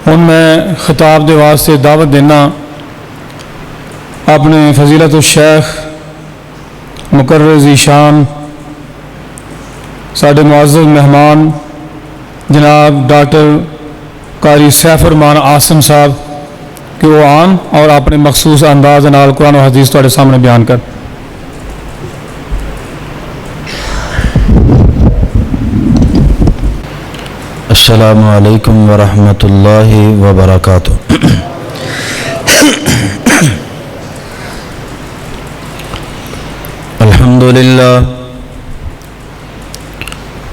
ہن میں خطاب دے واسطے دعوت دینا اپنے فضیلت الشیخ مقرر ذیشان ساڈے معزز مہمان جناب ڈاکٹر قاری سیف الرحمان عاصم صاحب کہ وہ آن اور اپنے مخصوص انداز نال قرآن و حدیث تواڈے سامنے بیان کر. السلام علیکم ورحمۃ اللہ وبرکاتہ.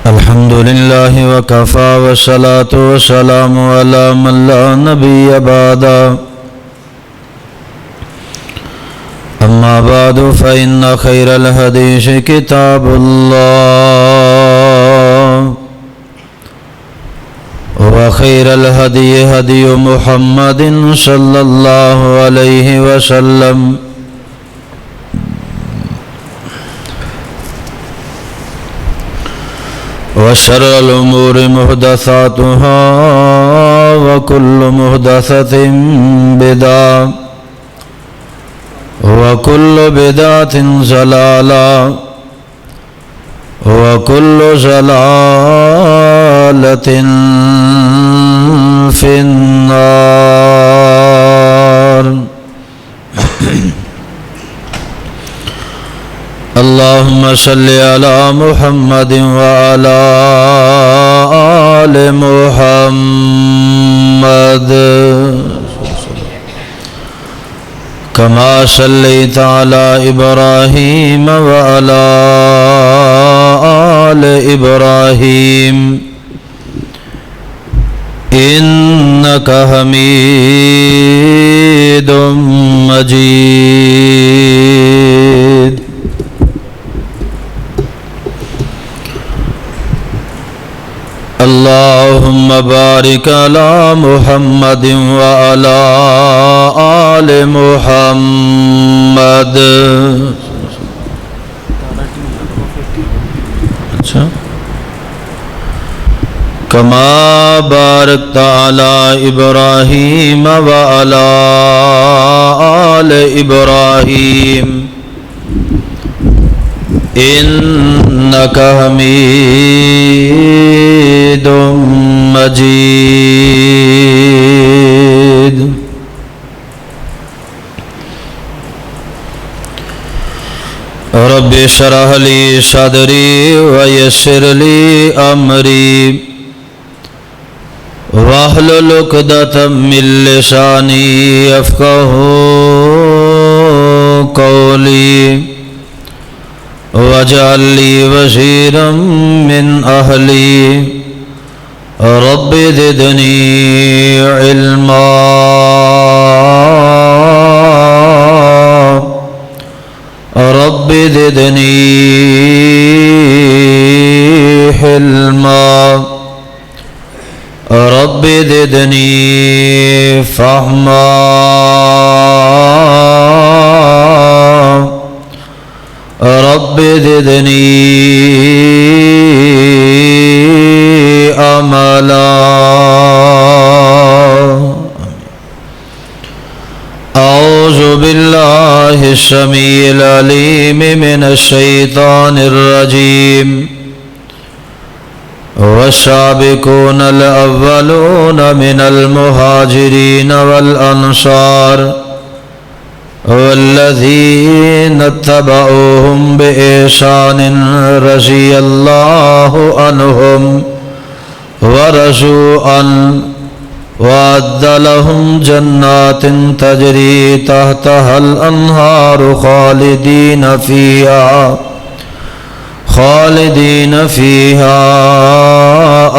الحمد للہ وکفی والصلاۃ والسلام علی من لا نبی بعدہ. اما بعد فإن خیر الحدیث کتاب اللہ وخیر الہدی ہدی محمد صلی اللہ علیہ وسلم وشر الامور محدثاتها وكل محدثة بدعة وكل بدعة ضلالة وكل ضلالة في النار. اللهم صل على محمد وعلى آل محمد كما صليت على إبراهيم وعلى آل إبراهيم إنك حميد مجيد. اللهم بارك على محمد وعلى آل محمد كما باركت على إبراهيم وعلى آل إبراهيم إنك حميد مجيد. رب اشرح لي صدري ويسر لي أمري واحلل عقدة من لساني يفقهوا قولي واجعل لي وزيرا من أهلي رب زدني علما رب زدني حلما رب زدني فهما رب زدنی عملا. اعوذ باللہ السمیع العلیم من الشیطان الرجیم. والسابقون الاولون من المہاجرین والانصار والذین اتبعوهم بإحسان رضی اللہ عنہم ورضوا عنہ وأعد لهم جنات تجری تحتها الأنہار خالدین فیہا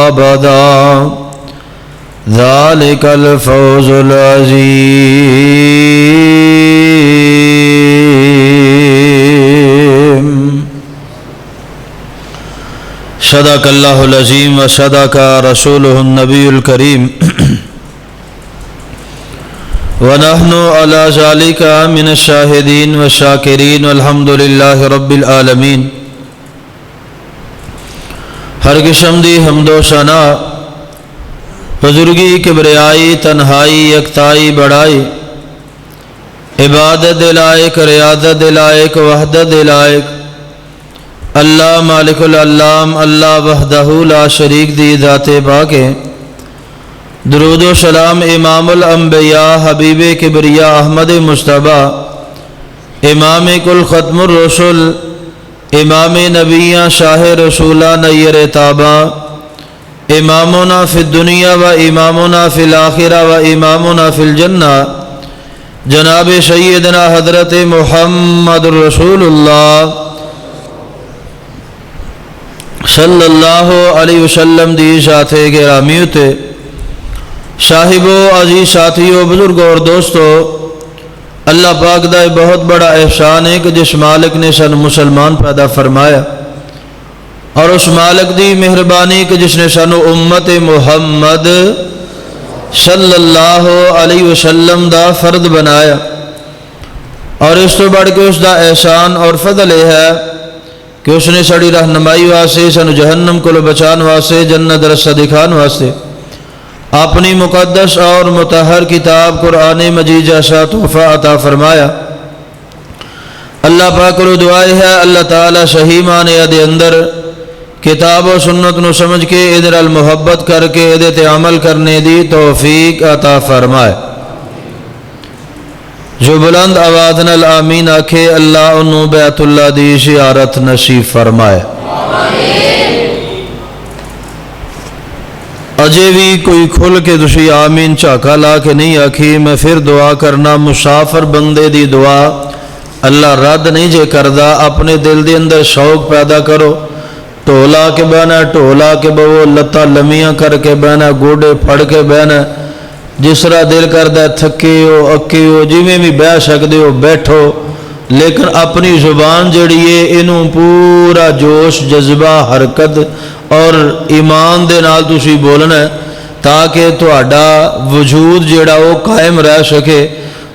ابدا. ذلك الفوز العظیم. صدق اللہ العظیم و صدق رسولہ النبی الکریم ونحن على ذلك من الشاہدین والشاکرین والحمد للہ رب العالمین. ہر قسم دی حمد و ثنا بزرگی کبریائی تنہائی یکتائی بڑائی عبادت لائق ریاضت لائق وحدت لائق اللہ مالک العلام اللہ وحدہ لا شریک دی ذات پاک ہے۔ درود و سلام امام الانبیاء حبیب کبریاء احمد مصطفیٰ امام کل ختم الرسل امام نبیاں شاہ رسولہ نیر تابہ امامنا فی الدنیا و امامنا فی الآخرہ و امامنا فی الجنہ جناب سیدنا حضرت محمد رسول اللہ صلی اللہ علیہ وسلم دی ذات گرامی تے صاحبو عزیز ساتھیو بزرگوں اور دوستو، اللہ پاک دا بہت بڑا احسان ہے کہ جس مالک نے سن مسلمان پیدا فرمایا، اور اس مالک دی مہربانی کہ جس نے سانو امت محمد صلی اللہ علیہ وسلم دا فرد بنایا، اور اس تو بڑھ کے اس دا احسان اور فضل یہ ہے کہ اس نے سڑی رہنمائی واسطے سانو جہنم کو بچان واسطے جنت رستہ دکھان واسطے اپنی مقدس اور مطہر کتاب قرآن مجید جیسا تحفہ عطا فرمایا۔ اللہ پاک کو دعائے ہے اللہ تعالی صحیح معنی دے اندر کتاب و سنت نو سمجھ کے ادھر المحبت کر کے ادھر تے عمل کرنے دی توفیق عطا فرمائے۔ جو بلند آواز نال آمین آکھے اللہ انہوں بیت اللہ دی زیارت نصیب فرمائے۔ اجے بھی کوئی کھل کے تسی آمین چاکا لا کے نہیں آکھی، میں پھر دعا کرنا مسافر بندے دی دعا اللہ رد نہیں جے کردہ، اپنے دل دے اندر شوق پیدا کرو، ٹولا کے بہنا ٹولا کے بہو لتا لمیاں کر کے بہنا گوڑے پھڑ کے بہنا، جس طرح دل کردہ تھکے ہو اکے ہو جی میں بھی بہ سکتے ہو بیٹھو، لیکن اپنی زبان جڑی ہے انہوں پورا جوش جذبہ حرکت اور ایمان دے نال تسی بولنا ہے تاکہ تہاڈا وجود جڑا وہ قائم رہ سکے۔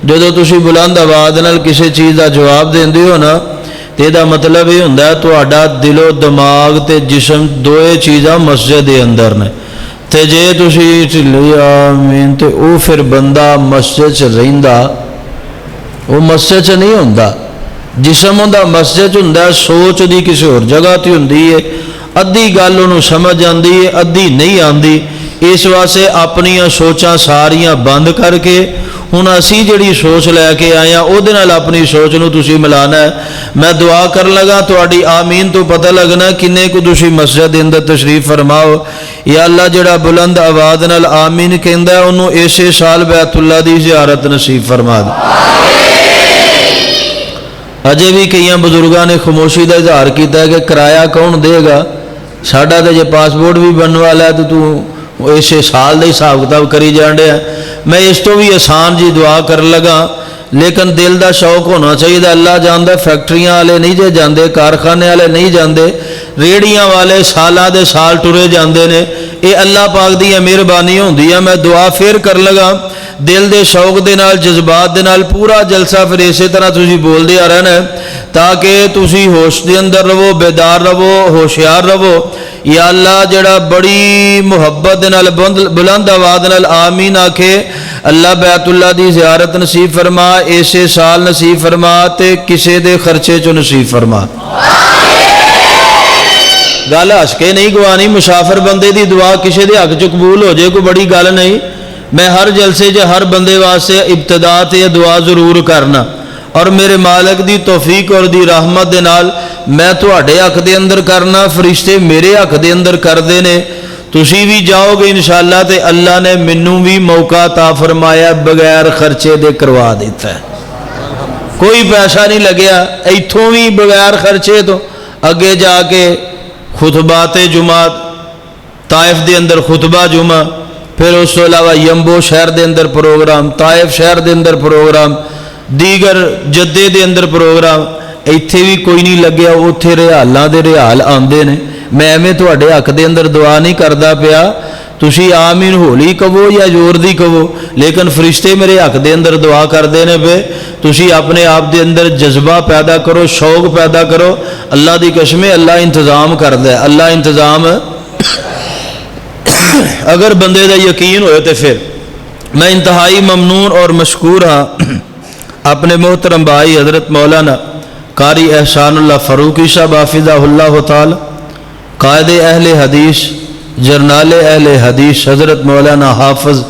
جدو تسی بلند آواز نال کسی چیز دا جواب دیندے ہو نا تے دا مطلب یہ ہوندا ہے تہاڈا دل و دماغ تے جسم دوئے چیزاں مسجد دے اندر نے، تے جے تسی چلی آمین تے او پھر بندہ مسجد چ رہندا وہ مسجد چ نہیں ہوندا، جسم ہوندا مسجد چ ہوندا، سوچ دی کسی اور جگہ تے ہوندی ہے، ادھی گل انہوں سمجھ آندی ہے ادھی نہیں آندی، اس واسطے اپنی سوچاں ساریاں بند کر کے ہن اسی جڑی سوچ لے کے آیا او دے نال اپنی سوچ نو تسی ملانا ہے۔ میں دعا کر لگا تہاڈی آمین تو پتہ لگنا کنے کو تسی مسجد دے اندر تشریف فرماؤ۔ یا اللہ جڑا بلند آواز نال آمین کہندا ہے انہوں اسے سال بیت اللہ دی زیارت نصیب فرما دے۔ اجے بھی کئی بزرگاں نے خاموشی کا اظہار کیتا ہے کہ کرایہ کون دے گا، ساڈا تے جے پاسپورٹ بھی بننے والا ہے تو تو اسے سال دا حساب کتاب کری جان رہا ہے۔ میں اس تو بھی آسان جی دعا کر لگا، لیکن دل دا شوق ہونا چاہیے۔ اللہ جاندا فیکٹریاں والے نہیں جے جاندے، کارخانے والے نہیں جاندے، ریڑیاں والے سالاں دے سال ٹرے جاندے نے، اے اللہ پاک دی مہربانی ہوندی ہے۔ میں دعا پھر کر لگا دل دے شوق دے نال جذبات دے نال پورا جلسہ پھر اسی طرح تسی بول دیا رہنا ہے تاکہ تسی ہوش دے اندر رہو، بیدار رہو، ہوشیار رہو۔ یا اللہ جڑا بڑی محبت دے نال بلند آواز نال آمین آکھے اللہ بیت اللہ دی زیارت نصیب فرما، ایسے سال نصیب فرما تے کسے دے خرچے چو نصیب فرما۔ گل ہس کے نہیں گوانی، مسافر بندے دی دعا کسے دے حق چ قبول ہو جائے کوئی بڑی گل نہیں۔ میں ہر جلسے چ ہر بندے واسطے ابتدا تے دعا ضرور کرنا، اور میرے مالک دی توفیق اور دی رحمت دے نال میں تواڈے حق دے اندر کرنا، فرشتے میرے حق دے اندر کردے نے، تسی بھی جاؤ گے انشاءاللہ تے اللہ نے منوں بھی موقع عطا فرمایا بغیر خرچے دے کروا دیتا ہے، کوئی پیسہ نہیں لگیا، ایتھوں بھی بغیر خرچے تو اگے جا کے خطبات جمعہ طائف دے اندر خطبہ جمعہ، پھر اس تو علاوہ یمبو شہر دے اندر پروگرام، طائف شہر دے اندر پروگرام، دیگر جدے دے اندر پروگرام، ایتھے بھی کوئی نہیں لگیا، اوتھے ریحالاں دے ریحال آندے نے۔ میں ایویں تواڈے حق دے اندر دعا نہیں کردا پیا، تسی آمین ہولی کہو یا زور دی کہو، لیکن فرشتے میرے حق دے اندر دعا کردے نے پے۔ تسی اپنے آپ دے اندر جذبہ پیدا کرو، شوق پیدا کرو، اللہ دی قسم اللہ انتظام کردا ہے، اللہ انتظام اگر بندے دا یقین ہوئے تو پھر میں انتہائی ممنون اور مشکور ہاں اپنے محترم بھائی حضرت مولانا قاری احسان اللہ فاروقی صاحب حافظہ اللہ تعالی، قائد اہل حدیث، جرنال اہل حدیث حضرت مولانا حافظ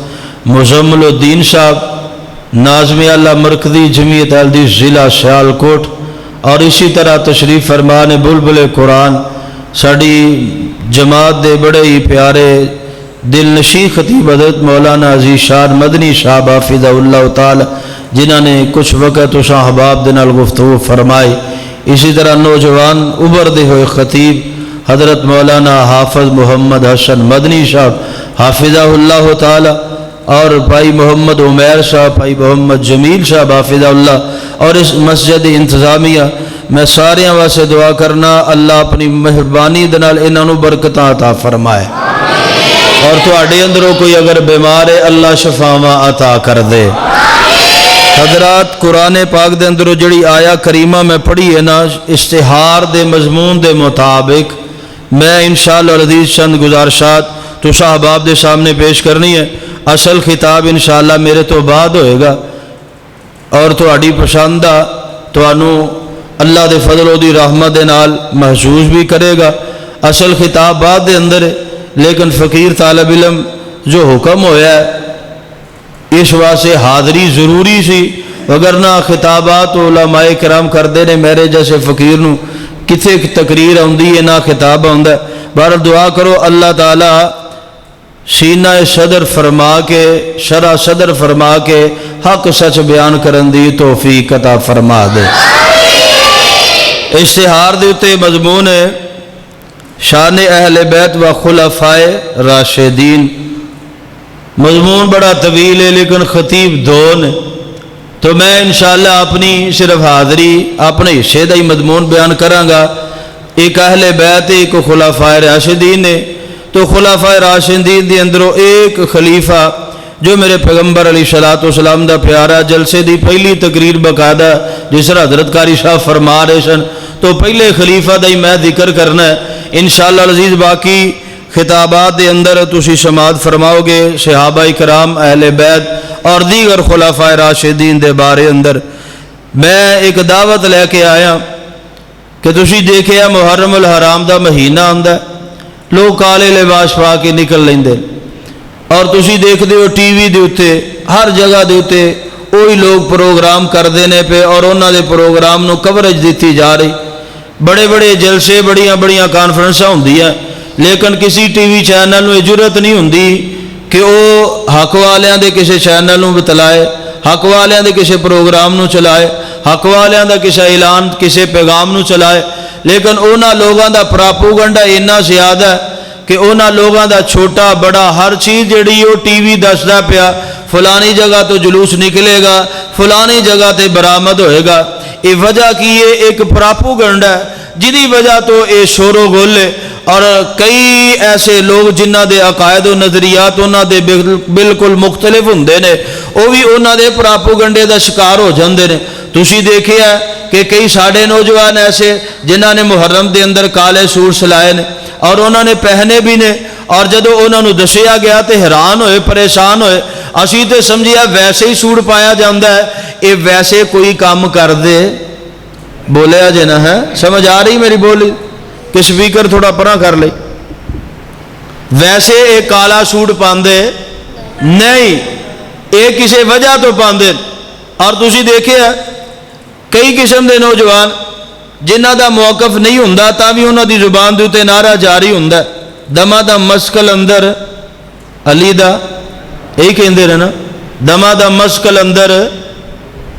مزمل الدین صاحب، ناظم اللہ مرکزی جمعیت اہل حدیث ضلع سیالکوٹ، اور اسی طرح تشریف فرمان بلبل قرآن ساڑی جماعت دے بڑے ہی پیارے دل نشیں خطیب حضرت مولانا عزیز شان مدنی صاحب حافظہ اللہ تعالی، جنہوں نے کچھ وقت اس احباب دے نال گفتگو فرمائی۔ اسی طرح نوجوان ابھردے ہوئے خطیب حضرت مولانا حافظ محمد حسن مدنی صاحب حافظہ اللہ تعالی، اور بھائی محمد عمیر صاحب، بھائی محمد جمیل صاحب حافظہ اللہ، اور اس مسجد انتظامیہ میں سارے واسطے دعا کرنا اللہ اپنی مہربانی دے نال انہاں نوں برکتاں عطا فرمائے، اور تواڈے اندروں کوئی اگر بیمار ہے اللہ شفاواں عطا کر دے۔ حضرات قرآن پاک دے اندروں جڑی آیا کریمہ میں پڑھی ہے نا، اشتہار دے مضمون دے مطابق میں انشاءاللہ العزیز چند گزارشات تو احباب دے سامنے پیش کرنی ہے۔ اصل خطاب انشاءاللہ میرے تو بعد ہوئے گا، اور تواڈی پسند تانوں اللہ دے فضل و دی رحمت دے نال محسوس بھی کرے گا۔ اصل خطاب بعد دے اندر ہے، لیکن فقیر طالب علم جو حکم ہویا ہے اس واسطے حاضری ضروری سی، وگرنہ خطابات علماء کرام کردے نے میرے جیسے فقیر نو کتھے تقریر آندی ہے نہ خطاب آندا ہے۔ بہرحال دعا کرو اللہ تعالی سینہ صدر فرما کے، شرع صدر فرما کے حق سچ بیان کرن دی توفیق عطا فرما دے۔ اشتہار دے اتے مضمون ہے شان اہل بیت و خلفائے راشدین۔ مضمون بڑا طویل ہے لیکن خطیب دو نے، تو میں انشاءاللہ اپنی صرف حاضری اپنے حصے دا ہی مضمون بیان کراں گا۔ ایک اہل بیت ایک خلفائے راشدین ہے، تو خلفائے راشدین دی اندروں ایک خلیفہ جو میرے پیغمبر علیہ الصلوۃ والسلام دا پیارا، جلسے دی پہلی تقریر باقاعدہ جس طرح حضرت قاری صاحب فرما رہے سن، تو پہلے خلیفہ دا ہی میں ذکر کرنا ہے انشاءاللہ العزیز۔ باقی خطابات دے اندر تسی سماعت فرماؤ گے صحابہ کرام، اہل بیت اور دیگر خلفائے راشدین دے بارے اندر۔ میں ایک دعوت لے کے آیا کہ تسی دیکھیا محرم الحرام دا مہینہ آندا ہے، لوگ کالے لباس پا کے نکل لیندے، اور تسی دیکھدے ہو ٹی وی دے اوتے ہر جگہ دے اوتے وہی لوگ پروگرام کردے نے پہ، اور انہاں دے پروگرام نو کوریج دیتی جا رہی، بڑے بڑے جلسے، بڑیاں بڑیاں کانفرنساں ہوندیاں، لیکن کسی ٹی وی چینل نو ضرورت نہیں ہوندی کہ وہ حق والیاں دے کسی چینل نو بتلائے، حق والیاں دے کسی پروگرام نو چلائے، حق والیاں دا کسی اعلان کسی پیغام نو چلائے، لیکن اونا لوگاں دا پراپوگنڈا اتنا زیادہ ہے کہ اونا لوگاں دا چھوٹا بڑا ہر چیز جڑی وہ ٹی وی دسدا پیا، فلانی جگہ تو جلوس نکلے گا، فلانی جگہ تے برآمد ہوئے گا۔ یہ وجہ کی ہے ایک پراپوگنڈا ہے جدی وجہ تو یہ شور و گل ہے، اور کئی ایسے لوگ جنہ دے عقائد و نظریات انہاں دے بالکل مختلف ہوندے نے، وہ بھی انہاں دے پراپوگنڈے دا شکار ہو جاندے نے۔ تسی دیکھیا ہے کہ کئی ساڑے نوجوان ایسے جنہاں نے محرم دے اندر کالے سوٹ سلائے نے اور انہاں نے پہنے بھی نے، اور جدو انہاں نو دسیا گیا تے حیران ہوئے، پریشان ہوئے، اسی تے سمجھیا ویسے ہی سوٹ پایا جاندا ہے، اے ویسے کوئی کام کر دے، بولیا جے نہ ہے، سمجھ آ رہی میری بولی کہ سپیکر تھوڑا پرا کر لے، ویسے ایک کالا سوٹ پاندے نہیں، ایک کسی وجہ تو پاندے۔ اور تسی دیکھے ہے کئی قسم دے نوجوان جنہ دا موقف نہیں ہوندا تا بھی انہاں دی زبان دے تے نعرہ جاری ہوندا ہے، دما دا مسکل اندر علی دا، یہی کہندے رہنا، دما دا مسکل اندر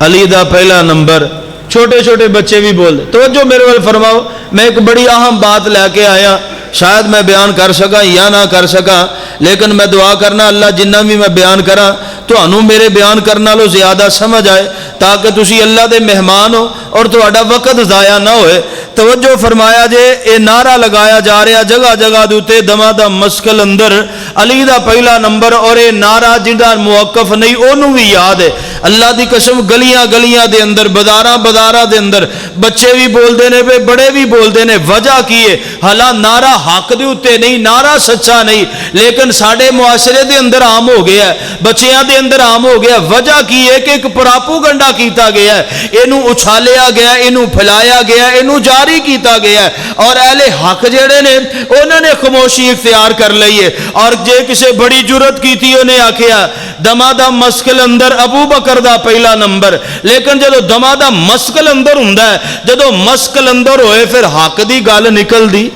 علی دا پہلا نمبر۔ چھوٹے چھوٹے بچے بھی بول دے۔ توجہ میرے وال فرماؤ، میں ایک بڑی اہم بات لے کے آیا، شاید میں بیان کر سکا یا نہ کر سکا، لیکن میں دعا کرنا اللہ جنہ بھی میں بیان کراں تو انہوں میرے بیان کرنا لو زیادہ سمجھ آئے، تاکہ تسی اللہ دے مہمان ہو اور تہاڈا وقت ضائع نہ ہوئے، توجہ فرمایا جے یہ نعرہ لگایا جا رہا جگہ جگہ دے تے دما دا مسکل اندر علی دا پہلا نمبر اور یہ نعرہ جہاں موقف نہیں انہوں بھی یاد ہے اللہ دی قسم گلیاں گلیاں دے اندر بازاراں بازاراں دے اندر بچے بھی بولتے ہیں پہ بڑے بھی بولتے ہیں وجہ کی ہے حالان نعرہ حق دے اتے نہیں نعرہ سچا نہیں لیکن ساڈے معاشرے دے اندر عام ہو گیا ہے بچیاں دے اندر عام ہو گیا وجہ کی ہے کہ ایک پراپوگنڈا کیتا گیا ہے اینو اچھالیا گیا اینو پھیلایا گیا اینو جاری کیتا گیا ہے اور اہل حق جڑے نے انہوں نے خاموشی اختیار کر لی ہے اور جے کسے بڑی جرت کی تھی انہیں آکھیا دمادہ مسکل اندر ابو بکر دا پہلا نمبر لیکن جدو دمادہ مسکل اندر ہوندا ہے جدو مسکل اندر ہوئے پھر حق دی گل نکل دی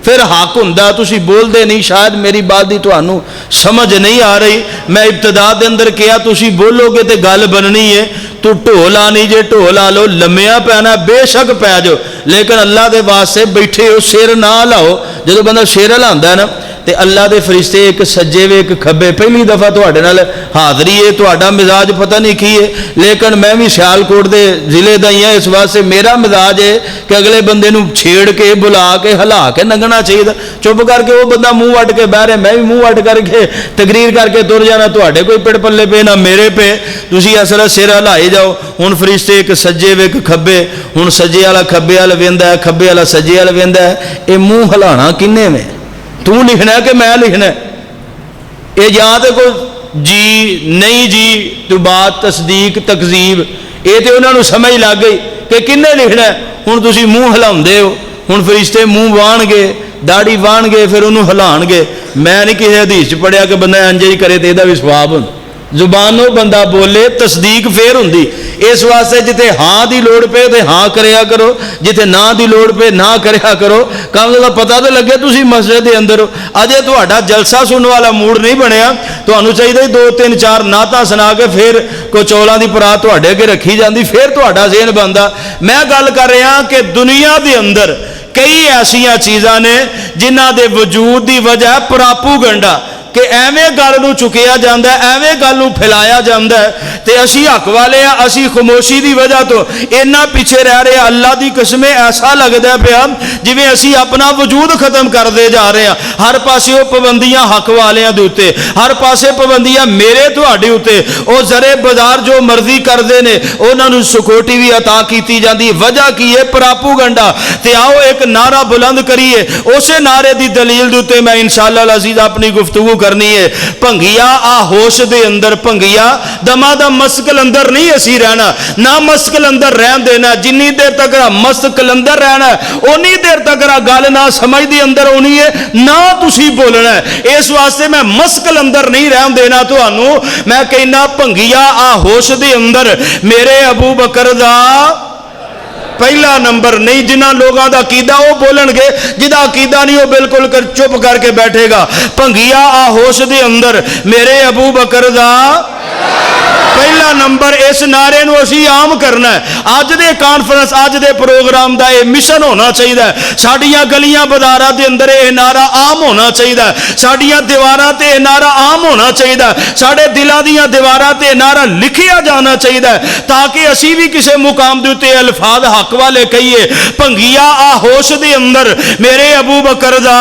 پھر حق ہوندا تسی بول دے نہیں شاید میری بات دی تانوں سمجھ نہیں آ رہی میں ابتدا دے اندر کیا تسی بولو گے تے گل بننی ہے تو ڈھولا نہیں جے ڈھولا لو لمیا پینا بے شک پی جاؤ لیکن اللہ دے واسطے بیٹھے ہو سر نہ لاؤ جدو بندہ سر ہلاندا ہے نا تے اللہ دے فرشتے ایک سجے وے ایک کھبے پہلی دفعہ تواڈے نال حاضری ہے تواڈا مزاج پتہ نہیں کی ہے لیکن میں بھی سیالکوٹ دے ضلع دا ہی ہاں اس واسطے میرا مزاج ہے کہ اگلے بندے نو چھیڑ کے بلا کے ہلا کے لنگنا چاہیے چپ کر کے وہ بندہ منہ وٹ کے بہ رہے میں بھی منہ وٹ کر کے تقریر کر کے تر جانا تواڈے کوئی پڑ پلے پے نہ میرے پہ تسی اصل سر ہلائی جاؤ ہن فرشتے ایک سجے وے ایک کھبے ہن سجے والا کھبے وال ویندا ہے کھبے والا سجے وال ویندا ہے اے منہ ہلانا کنے میں تو لکھنا ہے کہ میں لکھنا ہے یہ یا تو کوئی جی نہیں جی تو بات تصدیق تکذیب یہ تو انہوں نے سمجھ لگ گئی کہ کنے لکھنا ہے ہن تسی منہ ہلاؤندے ہو ہن فرشتے منہ وان گے داڑھی وان گے پھر انہوں ہلان گے میں نہیں کسی حدیث پڑھیا کہ بندہ انجے ہی کرے تو یہ بھی ثواب ہوں زبانوں بندہ بولے تصدیق پھر ہوندی اس واسطے جتے ہاں دی لوڑ پہ تے ہاں کریا کرو جتے نہ دی لوڑ پہ نہ کریا کرو کم سے کم پتہ تو لگے تسی مسجد دے اندر ہو اجے تہاڈا جلسہ سننے والا موڈ نہیں بنیا تانوں چاہیے 2 3 4 نعتاں سنا کے پھر کوئی چولاں دی پرات تہاڈے اگے رکھی جاندی پھر تہاڈا ذہن بندا میں گل کر رہا کہ دنیا دے اندر کئی ایسیاں چیزاں نے جنہاں دے وجود دی وجہ ہے پراپوگنڈا کہ ایویں گل نو چکیا جاندہ ہے ایویں گل نو پھیلایا جاندہ ہے تے اسی حق والے ہیں اسی خاموشی دی وجہ تو اینا پیچھے رہ رہے ہیں اللہ دی قسمیں ایسا لگدا ہے پیا جویں اسی اپنا وجود ختم کر دے جا رہے ہیں ہر پاسے وہ پابندیاں حق والیاں دے اوتے ہر پاسے پابندیاں میرے تہاڈے اوتے او زرے بازار جو مرضی کردے نے انہاں نو سکیورٹی بھی عطا کیتی جاندی وجہ کی ہے پراپوگنڈا تے آؤ ایک نعرہ بلند کریے اسے نعرے دی دلیل دے اوتے میں انشاءاللہ العزیز اپنی گفتگو کرنی ہے پنگیا آ ہوش دے اندر پنگیا دما دا مسکل اندر نہیں اسی رہنا نہ مسکل اندر رہن دینا جنی دیر تک مسکل اندر رہنا ہے اونی دیر تک گل نہ سمجھ دی اندر ہونی ہے نہ تسی بولنا ہے اس واسطے میں مسکل اندر نہیں رہن دینا تانوں میں کہنا پنگیا آ ہوش دے اندر میرے ابو بکر دا پہلا نمبر نہیں جنہ لوگاں دا عقیدہ وہ بولن گے جدا عقیدہ نہیں وہ بالکل چپ کر کے بیٹھے گا پنگیا آ ہوش دے اندر میرے ابو بکر دا پہلا نمبر اس نعرے نو اسی عام کرنا ہے آج دے کانفرنس آج دے پروگرام دا یہ مشن ہونا چاہیے ساڈیاں گلیاں بازاراں دے اندر یہ نعرہ عام ہونا چاہیے ساڈیاں دیواراں تے یہ نعرہ عام ہونا چاہیے ساڈے دلاں دیاں دیواراں تے نعرہ لکھیا جانا چاہیے تاکہ اسی بھی کسے مقام دے تے الفاظ حق والے کہیے پنگیا آ ہوش دے اندر میرے ابو بکر دا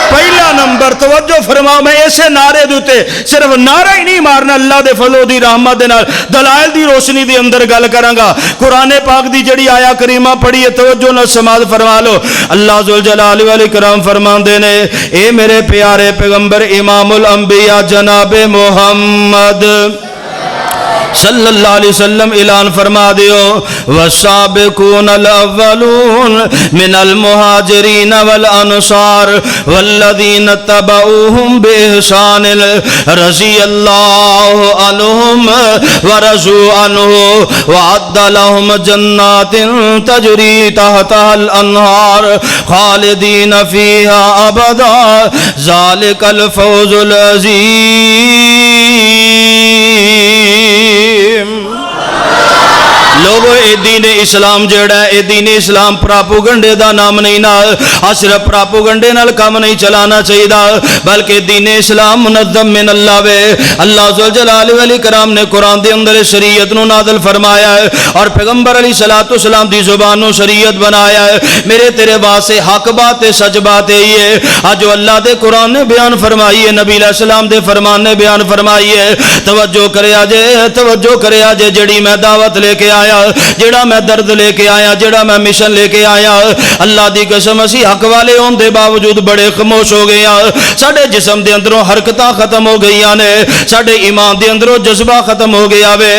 پہلا نمبر توجہ فرماؤ میں ایسے نعرے دوتے صرف نعرہ ہی نہیں مارنا اللہ دے فضل دی رحمت دے نال دلائل دی روشنی دے اندر گل کراں گا قرآن پاک دی جڑی آیا کریمہ پڑھی ہے توجہ نال سماعت فرما لو اللہ ذوالجلال والاکرام فرماندے نے اے میرے پیارے پیغمبر امام الانبیاء جناب محمد صلی اللہ علیہ وسلم اعلان فرما دیو والسابقون الاولون من المہاجرین والانصار والذین اتبعوهم بإحسان رضی اللہ عنہم ورضوا عنہ وعد لهم جنات تجری تحتها الانہار خالدین فیہا ابدا ذالک الفوز العظیم لوگوں اے دین اسلام جڑا ہے اے دین اسلام پراپوگنڈے دا نام نہیں نا صرف پراپوگنڈے نال کام نہیں چلانا چاہیے بلکہ دین اسلام منظم من اللہ وے اللہ ذو جلال والی کرام نے قرآن دے اندر شریعت نو نازل فرمایا ہے اور پیغمبر علیہ الصلوۃ والسلام دی زبان نو شریعت بنایا ہے میرے تیرے واسطے حق بات ہے سچ بات ہے یہ جو اللہ دے قرآن نے بیان فرمائی ہے نبی علیہ السلام دے فرمان نے بیان فرمائی ہے توجہ کرے آجے جڑی میں دعوت لے کے آیا جڑا میں درد لے کے آیا جڑا میں مشن لے کے آیا اللہ دی قسم اسی حق والے ہون دے باوجود بڑے خاموش ہو گئے ساڈے جسم دے اندروں حرکتاں ختم ہو گئیاں نے ساڈے ایمان دے اندروں جذبہ ختم ہو گیا وے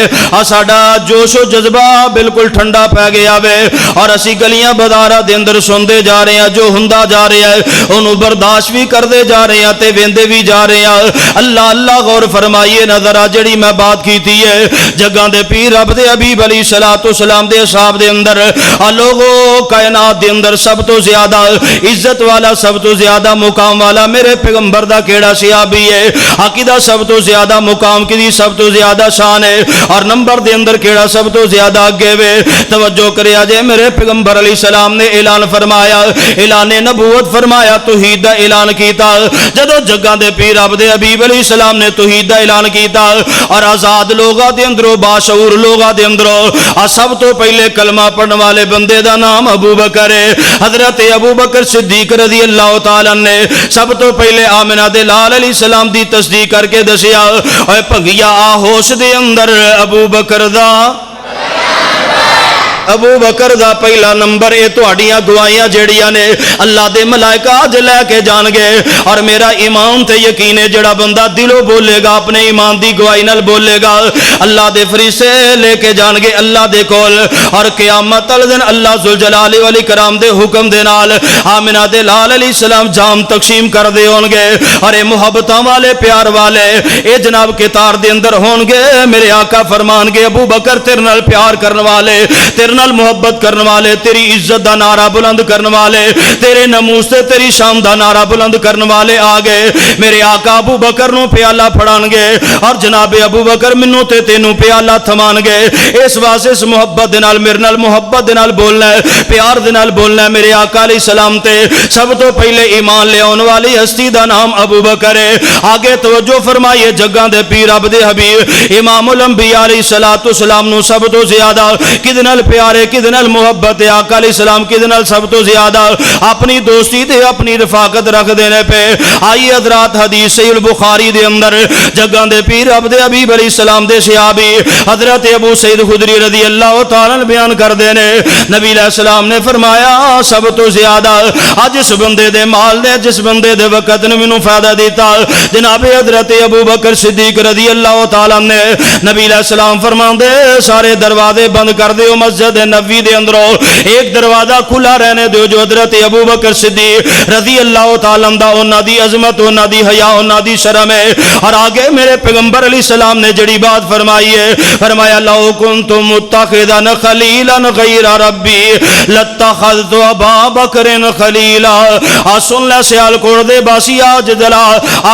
ساڈا جوش و جذبہ بالکل ٹھنڈا پی گیا وے اور اسی گلیاں بازاراں دے اندر سندے جا رہے ہیں جو ہوندا جا رہا ہے اونوں برداشت بھی کردے جا رہے ہیں تے ویندے بھی جا رہے ہیں اللہ اللہ غور فرمائیے نظر آ جڑی میں بات کیتی ہے جگاں دے پیر رب دے حبیب علیہ الصلوۃ والسلام دے اصحاب دے اندر لوگوں کائنات دے اندر سب تو زیادہ عزت والا سب تو زیادہ مقام والا میرے پیغمبر دا کیڑا صحابی ہے عقیدہ سب تو زیادہ مقام کی سب تو زیادہ شان ہے اور نمبر دے اندر کیڑا سب تو زیادہ اگے وے توجہ کرے جے میرے پیغمبر علیہ السلام نے اعلان فرمایا اعلان نبوت فرمایا توحید دا اعلان کیتا جدو جگاں دے پیر رب دے حبیب علیہ السلام نے توحید دا اعلان کیتا اور آزاد لوگاں دے اندروں باشعور لوگاں دے اندروں سب تو پہلے کلمہ پڑھن والے بندے دا نام ابو بکر ہے حضرت ابو بکر صدیق رضی اللہ تعالیٰ نے سب تو پہلے آمنہ دے لال علیہ السلام دی تصدیق کر کے دسیا اے بھنگیا آ ہوش دے اندر ابو بکر دا ابو بکر دا پہلا نمبر اے تہاڈیاں گواہیاں جڑیاں نے اللہ دے ملائکہ اج لے کے جان گے اور میرا ایمان تے یقین ہے جڑا بندہ دلوں بولے گا اپنے ایمان دی گواہی نال بولے گا اللہ دے فرشتے لے کے جان گے اللہ دے کول اور قیامت والے دن اللہ ذوالجلال والاکرام دے حکم دے نال آمنہ دے لال علیہ السلام جام تقسیم کر دے ہون گے اور اے محبتاں والے پیار والے اے جناب کتار دے اندر ہون گے میرے آقا فرمان گے ابو بکر تیرے نال پیار کرنے والے تیرے نال محبت کرنے والے تیری عزت دا نعرہ بلند کرنے والے تیرے ناموس تے تیری شان دا نعرہ بلند کرنے والے آ گئے میرے آقا ابو بکر نو پیالہ پھڑان گے اور جناب ابو بکر منو تے تینوں پیالہ تھمان گے اس واسطے اس محبت دے نال میرے نال محبت دے نال بولنا ہے پیار دے نال بولنا ہے میرے آقا علیہ السلام تے سب تو پہلے ایمان لے آن والی ہستی دا نام ابو بکر ہے آگے توجہ فرمائیے جگاں دے پیر رب دے حبیب امام الانبیاء علیہ الصلوۃ والسلام نو سب تو زیادہ کدے نال پیار ہے کدے نال محبت ہے آقا علیہ السلام کدے نال سب تو زیادہ اپنی دوستی تے اپنی رفاقت رکھ دینے پہ آئیے حضرات حدیث صحیح البخاری دے اندر جگاں دے پیر رب دے حبیب علیہ السلام دے صحابی حضرت ابو سعید خدری رضی اللہ تعالیٰ بیان کر دینے نبی علیہ السلام نے فرمایا سب تو زیادہ جس بندے دے مال نے جس بندے دے وقت نے مینوں فائدہ دیتا جناب حضرت ابو بکر صدیق رضی اللہ تعالیٰ نے نبی علیہ السلام فرماندے سارے دروازے بند کر دیو مسجد نبوی دے اندروں ایک دروازہ کھلا رہنے دیو جو حضرت ابو بکر صدیق رضی اللہ تعالیٰ دا انہاں دی عظمت انہاں دی حیا انہاں دی شرم ہے اور آگے میرے پیغمبر علیہ السلام نے جڑی بات فرمائی ہے فرمایا لو کنتم متخذا خلیلا غیر ربی لاتخذت ابا بکر خلیلا سن لے سیال کوڑ دے باسی آج دلا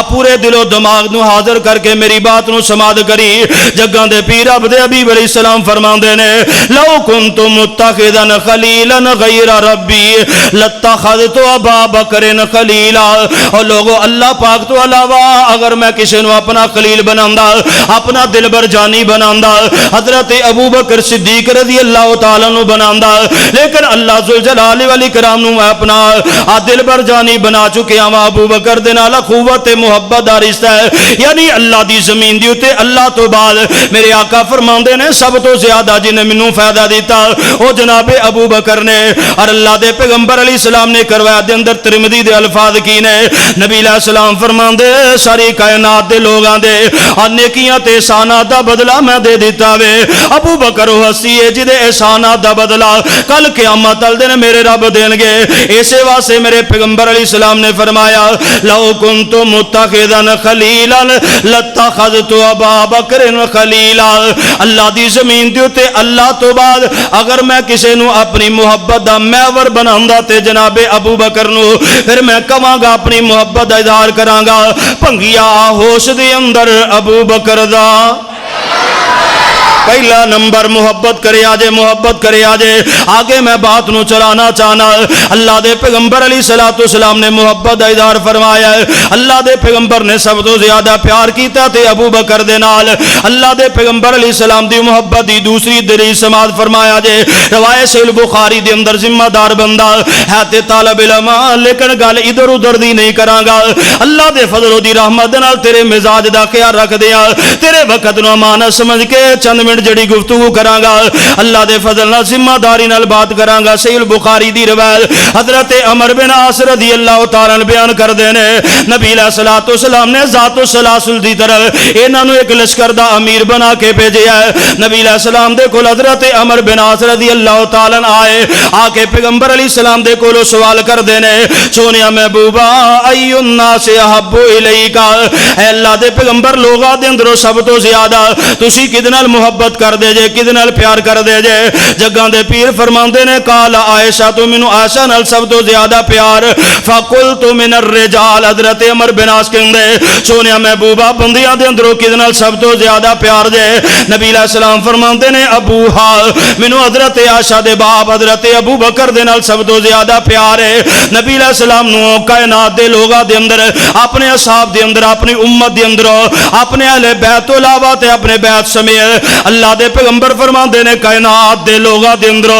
پورے دل و دماغ نو حاضر کر کے میری بات نو سماعت کری جگاں دے پیر رب دے حبیب علیہ السلام فرماندے نے لو کنتم متخذا خلیلا غیر ربی لاتخذت ابا بکر خلیلا اور لوگو اللہ پاک تو علاوہ اگر میں کسی نو اپنا خلیل بناندا اپنا دلبر جانی بناندا حضرت ابو بکر صدیق رضی اللہ تعالیٰ نو بناندا لیکن اللہ ذوالجلال والاکرام نو میں اپنا دلبر جانی بنا چکے ہاں ابو بکر دے نال قوت محبت دا رشتہ ہے یعنی اللہ دی زمین دی اتے اللہ تو بعد میرے آقا فرماندے نے سب تو زیادہ جن مینوں فائدہ دیتا او جناب ابو بکر نے اور اللہ دے پیغمبر علیہ السلام نے کروایا دے اندر ترمذی دے الفاظ کی نے نبی علیہ السلام فرماندے ساری کائنات دے لوگاں دے نیکیاں تے احسانات دا بدلہ میں دے دیتا وے ابو بکر وہ ہستی ہے جدے احسانات دا بدلہ کل قیامت والے دن میرے رب دین گے اسے واسطے میرے پیغمبر علیہ السلام نے فرمایا لو کنتم متخذا خلیلا لاتخذت ابا بکر خلیلا اللہ دی زمین دے تے اللہ تو بعد اگر میں کسی نو اپنی محبت دا محور بناوندا تے جناب ابو بکر نو پھر میں کہاں گا اپنی محبت دا اظہار کراں گا بھنگیا ہوش دے اندر ابو بکر دا پہلا نمبر محبت کرے آجے، محبت کرے آجے۔ آگے میں بات نو چلانا چاہنا، اللہ دے پیغمبر علیہ الصلوۃ والسلام نے محبت دا اظہار فرمایا ہے۔ اللہ دے پیغمبر نے سب تو زیادہ پیار کیتا تے ابو بکر دے نال۔ اللہ دے پیغمبر علیہ السلام دی محبت دی دوسری دلیل سماعت فرمایا جے، روایت صحیح بخاری دے اندر ذمہ دار بندہ ہے تے طالب علم، لیکن گل ادھر ادھر دی نہیں کراں گا۔ اللہ دے فضل و دی رحمت دے نال تیرے مزاج دا خیال رکھ دیا، تیرے وقت نو امانت سمجھ کے چند منٹ جڑی گفتگو کراں گا، اللہ دے فضل نال ذمہ داری نال بات کراں گا۔ صحیح بخاری دی روایت حضرت عمر بن عاص رضی اللہ تعالی عنہ بیان کردے نے، نبی علیہ الصلوۃ والسلام نے ذات السلاسل دی طرف انہاں نو ایک لشکر دا امیر بنا کے بھیجیا ہے۔ نبی علیہ السلام دے کول حضرت عمر بن عاص رضی اللہ تعالی عنہ آئے، آ کے پیغمبر علیہ السلام دے کولو سوال کردے نے، سونیا محبوبا ای الناس احب الیک، اے اللہ دے پیغمبر لوگاں دے اندروں سب تو زیادہ تسی کدے نال محبت کر دے جے، کدے نال پیار کر دے جے؟ جگاں دے پیر فرماندے نے، قال عائشہ تو مینوں عائشہ نال سب تو زیادہ پیار، فقلت من الرجال، حضرت عمر بن عاص کہندے سونیا محبوبہ بندیاں دے اندروں کدے نال سب تو زیادہ پیار جے؟ نبی علیہ السلام فرماندے نے، ابوہا، مینوں حضرت عائشہ دے باپ حضرت ابو بکر دے نال سب تو زیادہ پیار ہے۔ نبی علیہ السلام نو کائنات دے لوگاں دے اندر، اپنے اصحاب دے اندر، اپنی امت دے اندر، اپنے اہل بیت تو علاوہ تے اپنے بیت سمیت اللہ دے پیغمبر فرماندے نے، کائنات دے لوگاں دے اندر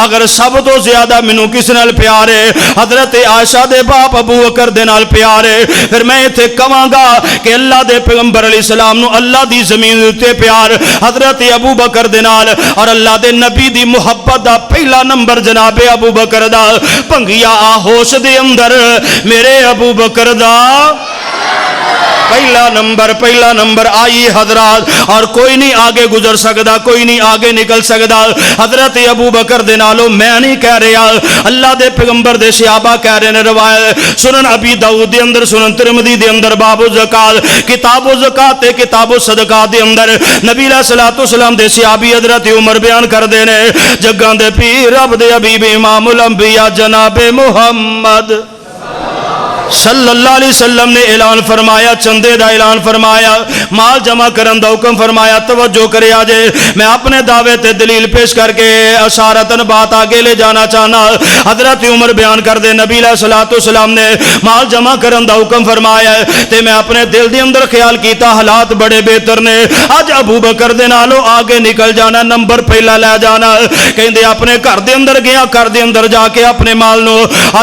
اگر سب تو زیادہ مینوں کس نال پیار ہے، حضرت عائشہ دے باپ ابو بکر دے نال پیار ہے۔ پھر میں ایتھے کہاں گا کہ اللہ دے پیغمبر علیہ السلام نو اللہ دی زمین تے پیار حضرت ابو بکر دے نال، اور اللہ دے نبی دی محبت دا پہلا نمبر جناب ابو بکر دا، پنگیا آہوش دے اندر میرے ابو بکر دا پہلا نمبر آئی حضرات، اور کوئی نہیں آگے گزر سکتا، کوئی نہیں آگے نکل سکتا حضرت ابو بکر دے نالو۔ میں نہیں کہہ رہا، اللہ دے پیغمبر دے صحابہ کہہ رہے ہیں۔ روایت سنن ابی داؤد دے اندر، سنن ترمذی دے اندر باب الزکات، کتاب الزکات تے کتاب الصدقات دے اندر نبی علیہ الصلوۃ والسلام دے صحابی حضرت عمر بیان کر دے نے، جگاں دے پیر رب دے حبیب امام الانبیاء جناب محمد صلی اللہ علیہ وسلم نے اعلان فرمایا، چندے دا اعلان فرمایا، مال جمع کرن دا حکم فرمایا۔ توجہ کرے آجے، میں اپنے دعوے تے دلیل پیش کر کے اشارتاً بات آگے لے جانا چاہنا۔ حضرت عمر بیان کر دے، نبی علیہ الصلوۃ والسلام نے مال جمع کرن دا حکم فرمایا تے میں اپنے دل دے اندر خیال کیتا حالات بڑے بہتر نے، اج ابو بکر دے نالو آگے نکل جانا، نمبر پہلا لے جانا۔ کہندے اپنے گھر دے اندر گیا، گھر دے اندر جا کے اپنے مال نو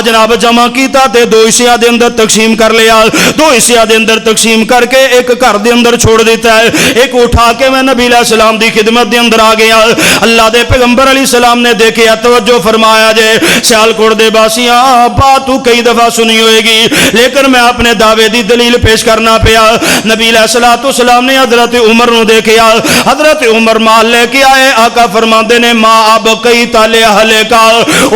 جناب جمع کیتا تے دو حصے دے اندر تقسیم کر لیا، دو حصے دے اندر تقسیم کر کے ایک گھر دے اندر چھوڑ دیتا ہے، ایک اٹھا کے میں نبی علیہ السلام دی خدمت دے اندر آ گیا۔ اللہ دے پیغمبر علیہ السلام نے دیکھیا، توجہ فرمایا جے، سیالکوٹ دے باسیاں بات تو کئی دفعہ سنی ہوئے گی، لیکن میں اپنے دعوے دی دلیل پیش کرنا پیا۔ نبی علیہ الصلوۃ والسلام نے حضرت عمر نو دیکھیا، حضرت عمر مال لے کے آئے، آقا فرماندے نے، ماں اب کئی تالے اہلے کا،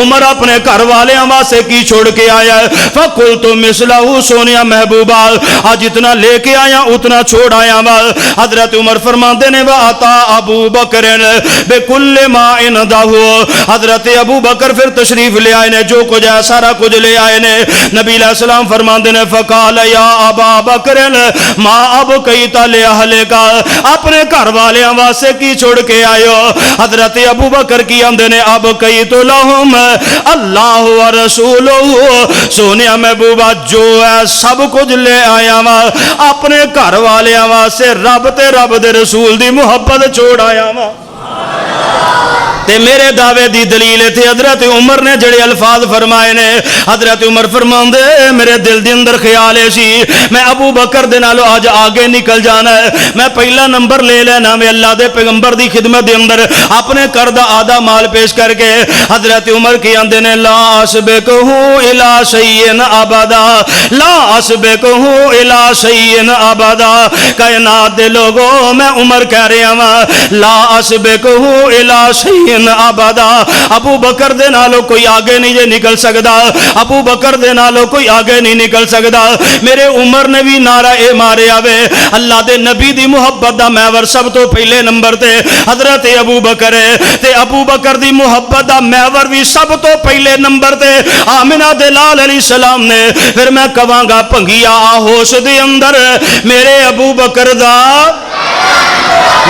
عمر اپنے گھر والے واسطے کی چھوڑ کے آیا؟ فقلت مثلہ، سونیا محبوبہ آج اتنا لے کے آیا اتنا چھوڑ آیا وا۔ حضرت عمر فرماندے نے، وَأَتَى أَبُو بَكْرٍ بِكُلِّ مَا عِنْدَهُ، حضرت ابو بکر پھر تشریف لے آئے نے، جو کچھ ہے سارا کچھ لے آئے نے۔ نبی علیہ السلام فرماندے نے، فقال یا ابا بکر ما ابقیت لأہلک، اپنے گھر والوں واسطے کی چھوڑ کے آئے ہو؟ حضرت ابو بکر کی آندے نے، ابقیت لہم اللہ ورسولہ، سونیا محبوبہ جو ہے سب کچھ لے آیا وا، اپنے گھر والوں واسطے رب تے رب دے رسول دی محبت چھوڑ آیا وا۔ تے میرے دعوے دی دلیل تھے حضرت عمر نے جڑے الفاظ فرمائے نے، حضرت عمر فرماندے میرے دل دے اندر خیال ہے سی میں ابو بکر دے نالو آج آگے نکل جانا ہے، میں پہلا نمبر لے لینا، میں اللہ دے پیغمبر دی خدمت دے اندر اپنے کردہ آدھا مال پیش کر کے حضرت عمر کی آندے نے، لا اسبقہ الی شیء ابدا، لا اسبقہ الی شیء ابدا، کائنات دے لوگوں میں عمر کہہ رہا ہوں، لا اسبقہ الی شیء ابدا، ابو بکر دے نالو کوئی آگے نہیں جے نکل سکتا، ابو بکر دے نالو کوئی آگے نہیں نکل سکتا۔ میرے عمر نے بھی نعرہ اے مارے آوے، اللہ دے نبی دی محبت دا محور سب تو پہلے نمبر تے حضرت ابو بکر ہے، تے ابو بکر دی محبت دا محور بھی سب تو پہلے نمبر تے آمنہ دے لال علیہ السلام نے۔ پھر میں کہاں گا پنگیا آہوش دے اندر میرے ابو بکر دا،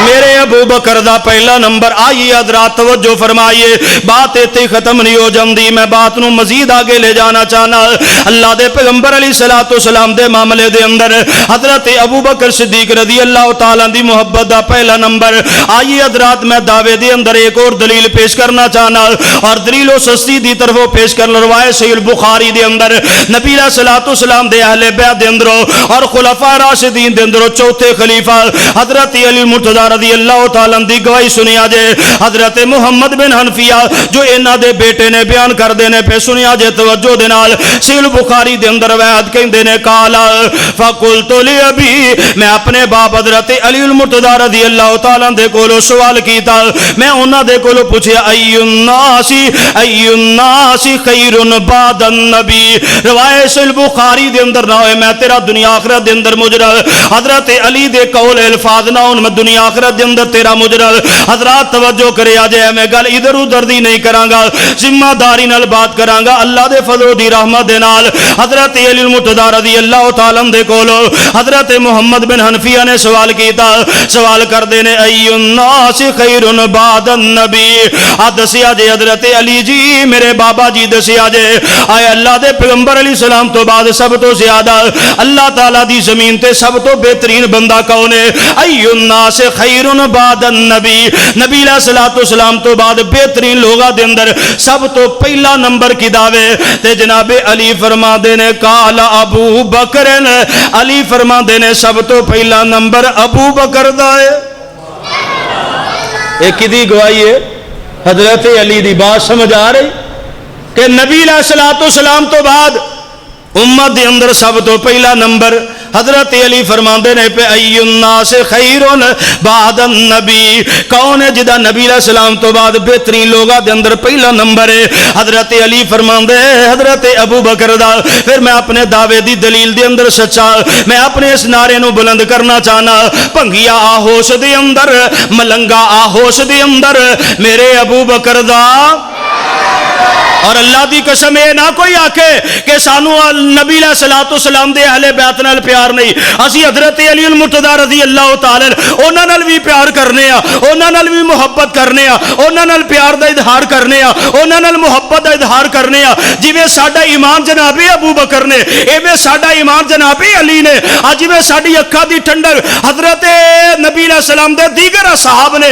میرے ابو بکر دا پہلا نمبر. آئیے حضرات توجہ فرمائیے, بات اتنی ختم نہیں ہو جاندی, میں بات نو مزید آگے لے جانا چاہنا. اللہ دے پیغمبر علیہ الصلوۃ والسلام دے معاملے دے اندر حضرت ابو بکر صدیق رضی اللہ تعالیٰ دی محبت دا پہلا نمبر. آئیے حضرات میں دعوے دے اندر ایک اور دلیل پیش کرنا چاہنا, اور دلیل و سستی دی طرف پیش کرنا. روایت صحیح البخاری دے اندر نبی علیہ الصلوۃ والسلام دے اہل بیت دے اندر اور خلفاء راشدین دے اندر چوتھے خلیفہ حضرت علی المرتضی رضی اللہ تعالیٰ دی گواہی سنیا جے. حضرت محمد بن حنفیہ جو انہاں دے بیٹے نے بیان کر دینے پہ سنیا جے توجہ دے نال. صحیح البخاری دے اندر روایت کہندے نے قالا فقلت لابی, میں اپنے باپ حضرت علی المرتضی رضی اللہ تعالیٰ دے کولو سوال کیتا. میں انہاں دے کولو پوچھیا ای الناس خیر بعد النبی. روایت صحیح البخاری دے اندر نہ ہوئے میں تیرا دنیا آخرت دے اندر مجرم. حضرت علی دے قول الفاظ نہ ہون میں دنیا آخرت دے اندر تیرا مجرم. حضرات توجہ کرے آ جائے, میں گل ادھر ادھر دی نہیں کراں گا, ذمہ داری نال بات کراں گا. اللہ دے فضل و دی رحمت دے نال حضرت علی المرتضی رضی اللہ تعالیٰ دے کولو حضرت محمد بن حنفیہ نے سوال کیتا. سوال کر دے نے ای الناس خیر بعد النبی. دسیا جے حضرت علی جی میرے بابا جی دسیا جے آئے اللہ دے پیغمبر علیہ السلام تو بعد سب تو زیادہ اللہ تعالیٰ دی زمین تے سب تو بہترین بندہ کون ہے؟ ای الناس خیر بعد النبی. نبی علیہ الصلوۃ والسلام تو بعد بہترین لوگاں دے اندر سب تو پہلا نمبر کی دعوے تے جناب علی فرما دے نے قال ابو بکر. علی فرما دے نے سب تو پہلا نمبر ابو بکر دا ہے. ایک کدی گواہی ہے حضرت علی دی. بات سمجھ آ رہی کہ نبی علیہ الصلوۃ والسلام تو بعد امت دے اندر سب تو پہلا نمبر حضرت علی فرماندے نے پہ ای الناس خیر بعد النبی. کون ہے جدا نبی علیہ السلام تو بعد بہترین لوگاں دے اندر پہلا نمبر ہے؟ حضرت علی فرماندے حضرت ابو بکر دا. پھر میں اپنے دعوے دی دلیل دے اندر سچا میں اپنے اس نعرے نو بلند کرنا چاہنا. بھنگیا آہوش دے اندر ملنگا آہوش دے اندر میرے ابو بکر دا. اور اللہ دی قسم اے نہ کوئی آکے کہ سانو نبی علیہ الصلوۃ والسلام دے اہل بیت نال پیار نہیں. اسی حضرت علی المرتضی رضی اللہ تعالی انہاں نال بھی پیار کرنے آ, انہاں نال بھی محبت کرنے آ, انہاں نال پیار دا اظہار کرنے آ, انہاں نال محبت دا اظہار کرنے آ. جویں ساڈا ایمان جناب ابو بکر نے ایویں ساڈا ایمان جناب علی نے. جویں ساڈی اکھاں دی ٹھنڈک حضرت نبی علیہ السلام دے دیگر اصحاب نے,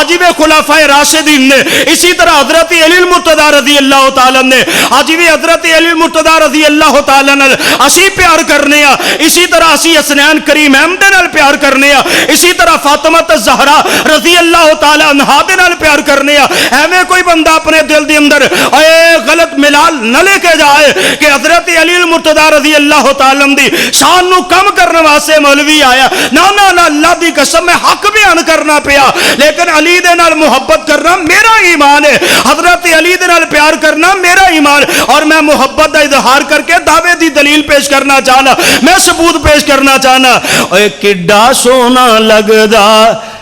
جویں خلفائے راشدین نے, اسی طرح حضرت علی المرتضی رضی اللہ تعالی نے آج بھی حضرت علی المرتضی رضی اللہ تعالی نال اسی پیار کرنے آ. اسی طرح اسی حسنین کریم احمد نال پیار کرنے آ. اسی طرح فاطمہ الزہرا رضی اللہ تعالی عنہا دے نال پیار کرنے آ. ایویں کوئی بندہ اپنے دل دے اندر اے غلط ملال نہ لے کے جائے کہ حضرت علی المرتضی رضی اللہ تعالی عنہ دی شان نو کم کرنے واسطے مولوی آیا. نہ اللہ دی قسم میں حق بیان کرنا پیا, لیکن علی دے نال محبت کرنا میرا ایمان ہے. حضرت علی دے نال پیار کرنا میرا ایمان. اور میں محبت دا اظہار کر کے دعوے دی دلیل پیش کرنا چاہنا, میں ثبوت پیش کرنا چاہنا. اے کڈا سونا لگدا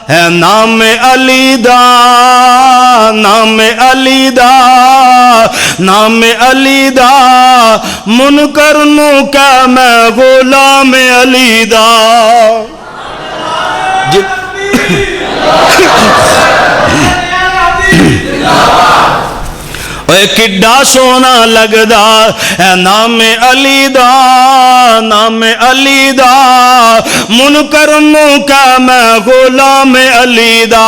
ہے نام علی دا, نام علی دا, نام علی دا, منکر نو کہ میں غلام علی دا. اے کڈا سونا لگدا ہے نام علی دا, نام علی دا, منکر نو کہ میں غلام علی دا.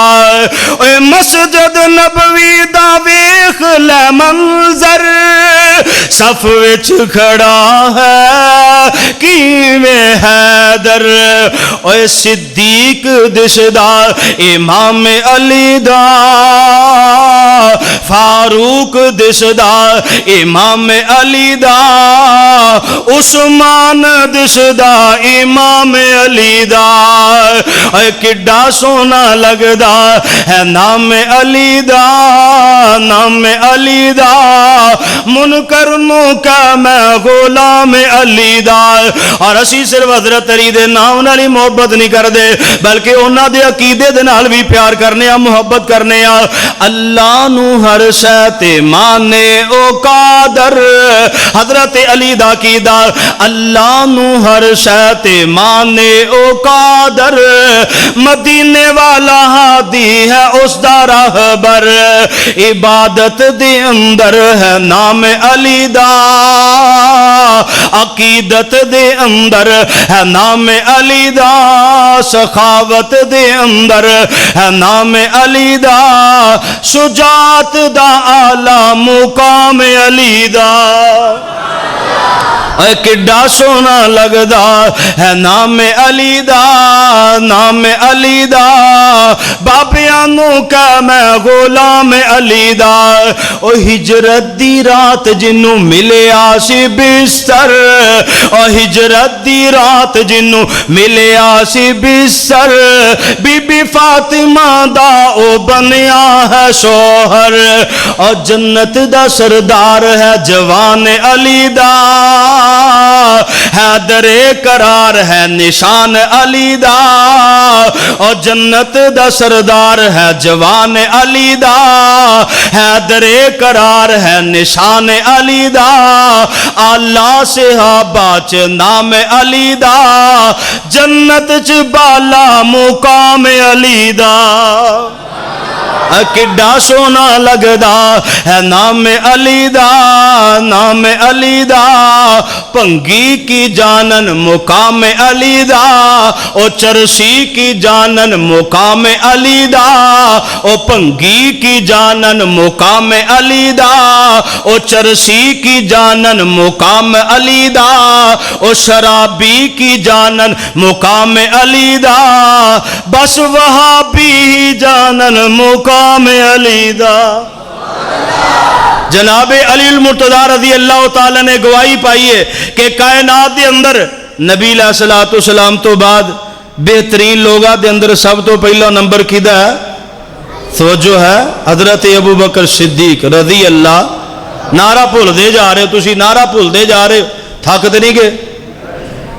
اے مسجد نبوی دا ویکھ لے منظر, صف وچ کھڑا ہے کیویں حیدر. اے صدیق دسدا امام علی دا, فاروق دسدا امام علی دا, عثمان دسدا امام علی دا. اے کڈا سونا لگدا ہے نام علی دا, نام علی دا, منکر کرنوں کا میں غلام علی دا اور اسی صرف حضرت علی دے نام نال ہی محبت نہیں کردے بلکہ انہاں دے عقیدے دے نال بھی پیار کرنے آ محبت کرنے آ اللہ نو ہر شے تے مانے او قادر حضرت علی دا عقیدہ اللہ نو ہر شے تے مانے او قادر مدینے والا ہادی ہے اس دا راہبر عبادت دے اندر ہے نام علی دا عقیدت دے اندر ہے نام علی دا سخاوت دے اندر ہے نام علی دا شجاعت دا اعلی مقام علی دا اے کڈا سونا لگدا ہے نام علی دا نام علی دا بابیاں نو کہ میں غلام علی دا او ہجرت دی رات جنوں ملیا سی بستر او ہجرت دی رات جنوں ملیا سی بستر بی بی فاطمہ دا او بنیا ہے شوہر اور جنت دا سردار ہے جوان علی دا حیدر قرار ہے نشان علی دا اور جنت دا سردار ہے جوان علی دا حیدر قرار ہے نشان علی دا اعلیٰ صحابہ چ نام علی دا جنت چ بالا مقام علی دا کڈا سونا لگدا ہے نام علی دا نام علی دا پنگی کی جانن مقام علی دا او چرسی کی جانن مقام علی دا او پنگی کی جانن مقام علی دا او چرسی کی جانن مقام علی دا او شرابی کی جانن مقام علی دا بس وہابی جانن مقام علی دا جناب علی المرتضیٰ رضی اللہ تعالی نے گواہی پائی ہے کہ کائنات دے اندر نبی علیہ الصلوۃ والسلام تو بعد بہترین لوگاں دے اندر سب تو پہلا نمبر کیدا ہے توجہ ہے حضرت ابو بکر صدیق رضی اللہ نعرہ بھول دے جا رہے تسی نعرہ بھول دے جا رہے تھک تے نہیں گئے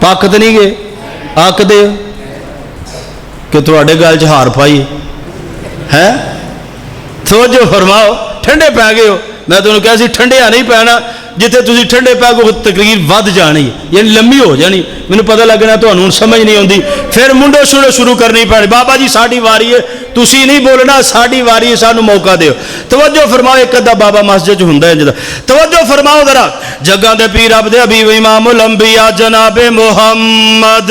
پک تے نہیں گئے آکھ دے کہ تواڈے گل چ ہار پائی ہے توجہ فرماؤ ٹھنڈے پی گئے ہو میں تمہیں کہا سی ٹھنڈیا نہیں پینا جتنے تھی ٹھنڈے پی گئے تقریر ود جانی یعنی لمبی ہو جانی مجھے پتہ لگنا تو ہوں سمجھ نہیں آتی پھر منڈے شروع شروع کرنی پڑی بابا جی ساری واری ہے تسی نہیں بولنا ساری واری ہے سانو موقع دیو توجہ فرماؤ ایک ادھا بابا مسجد ہوں ہے جدا توجہ فرماؤ ذرا جگہ دے پیر عبد حبیب امام الانبیاء جناب محمد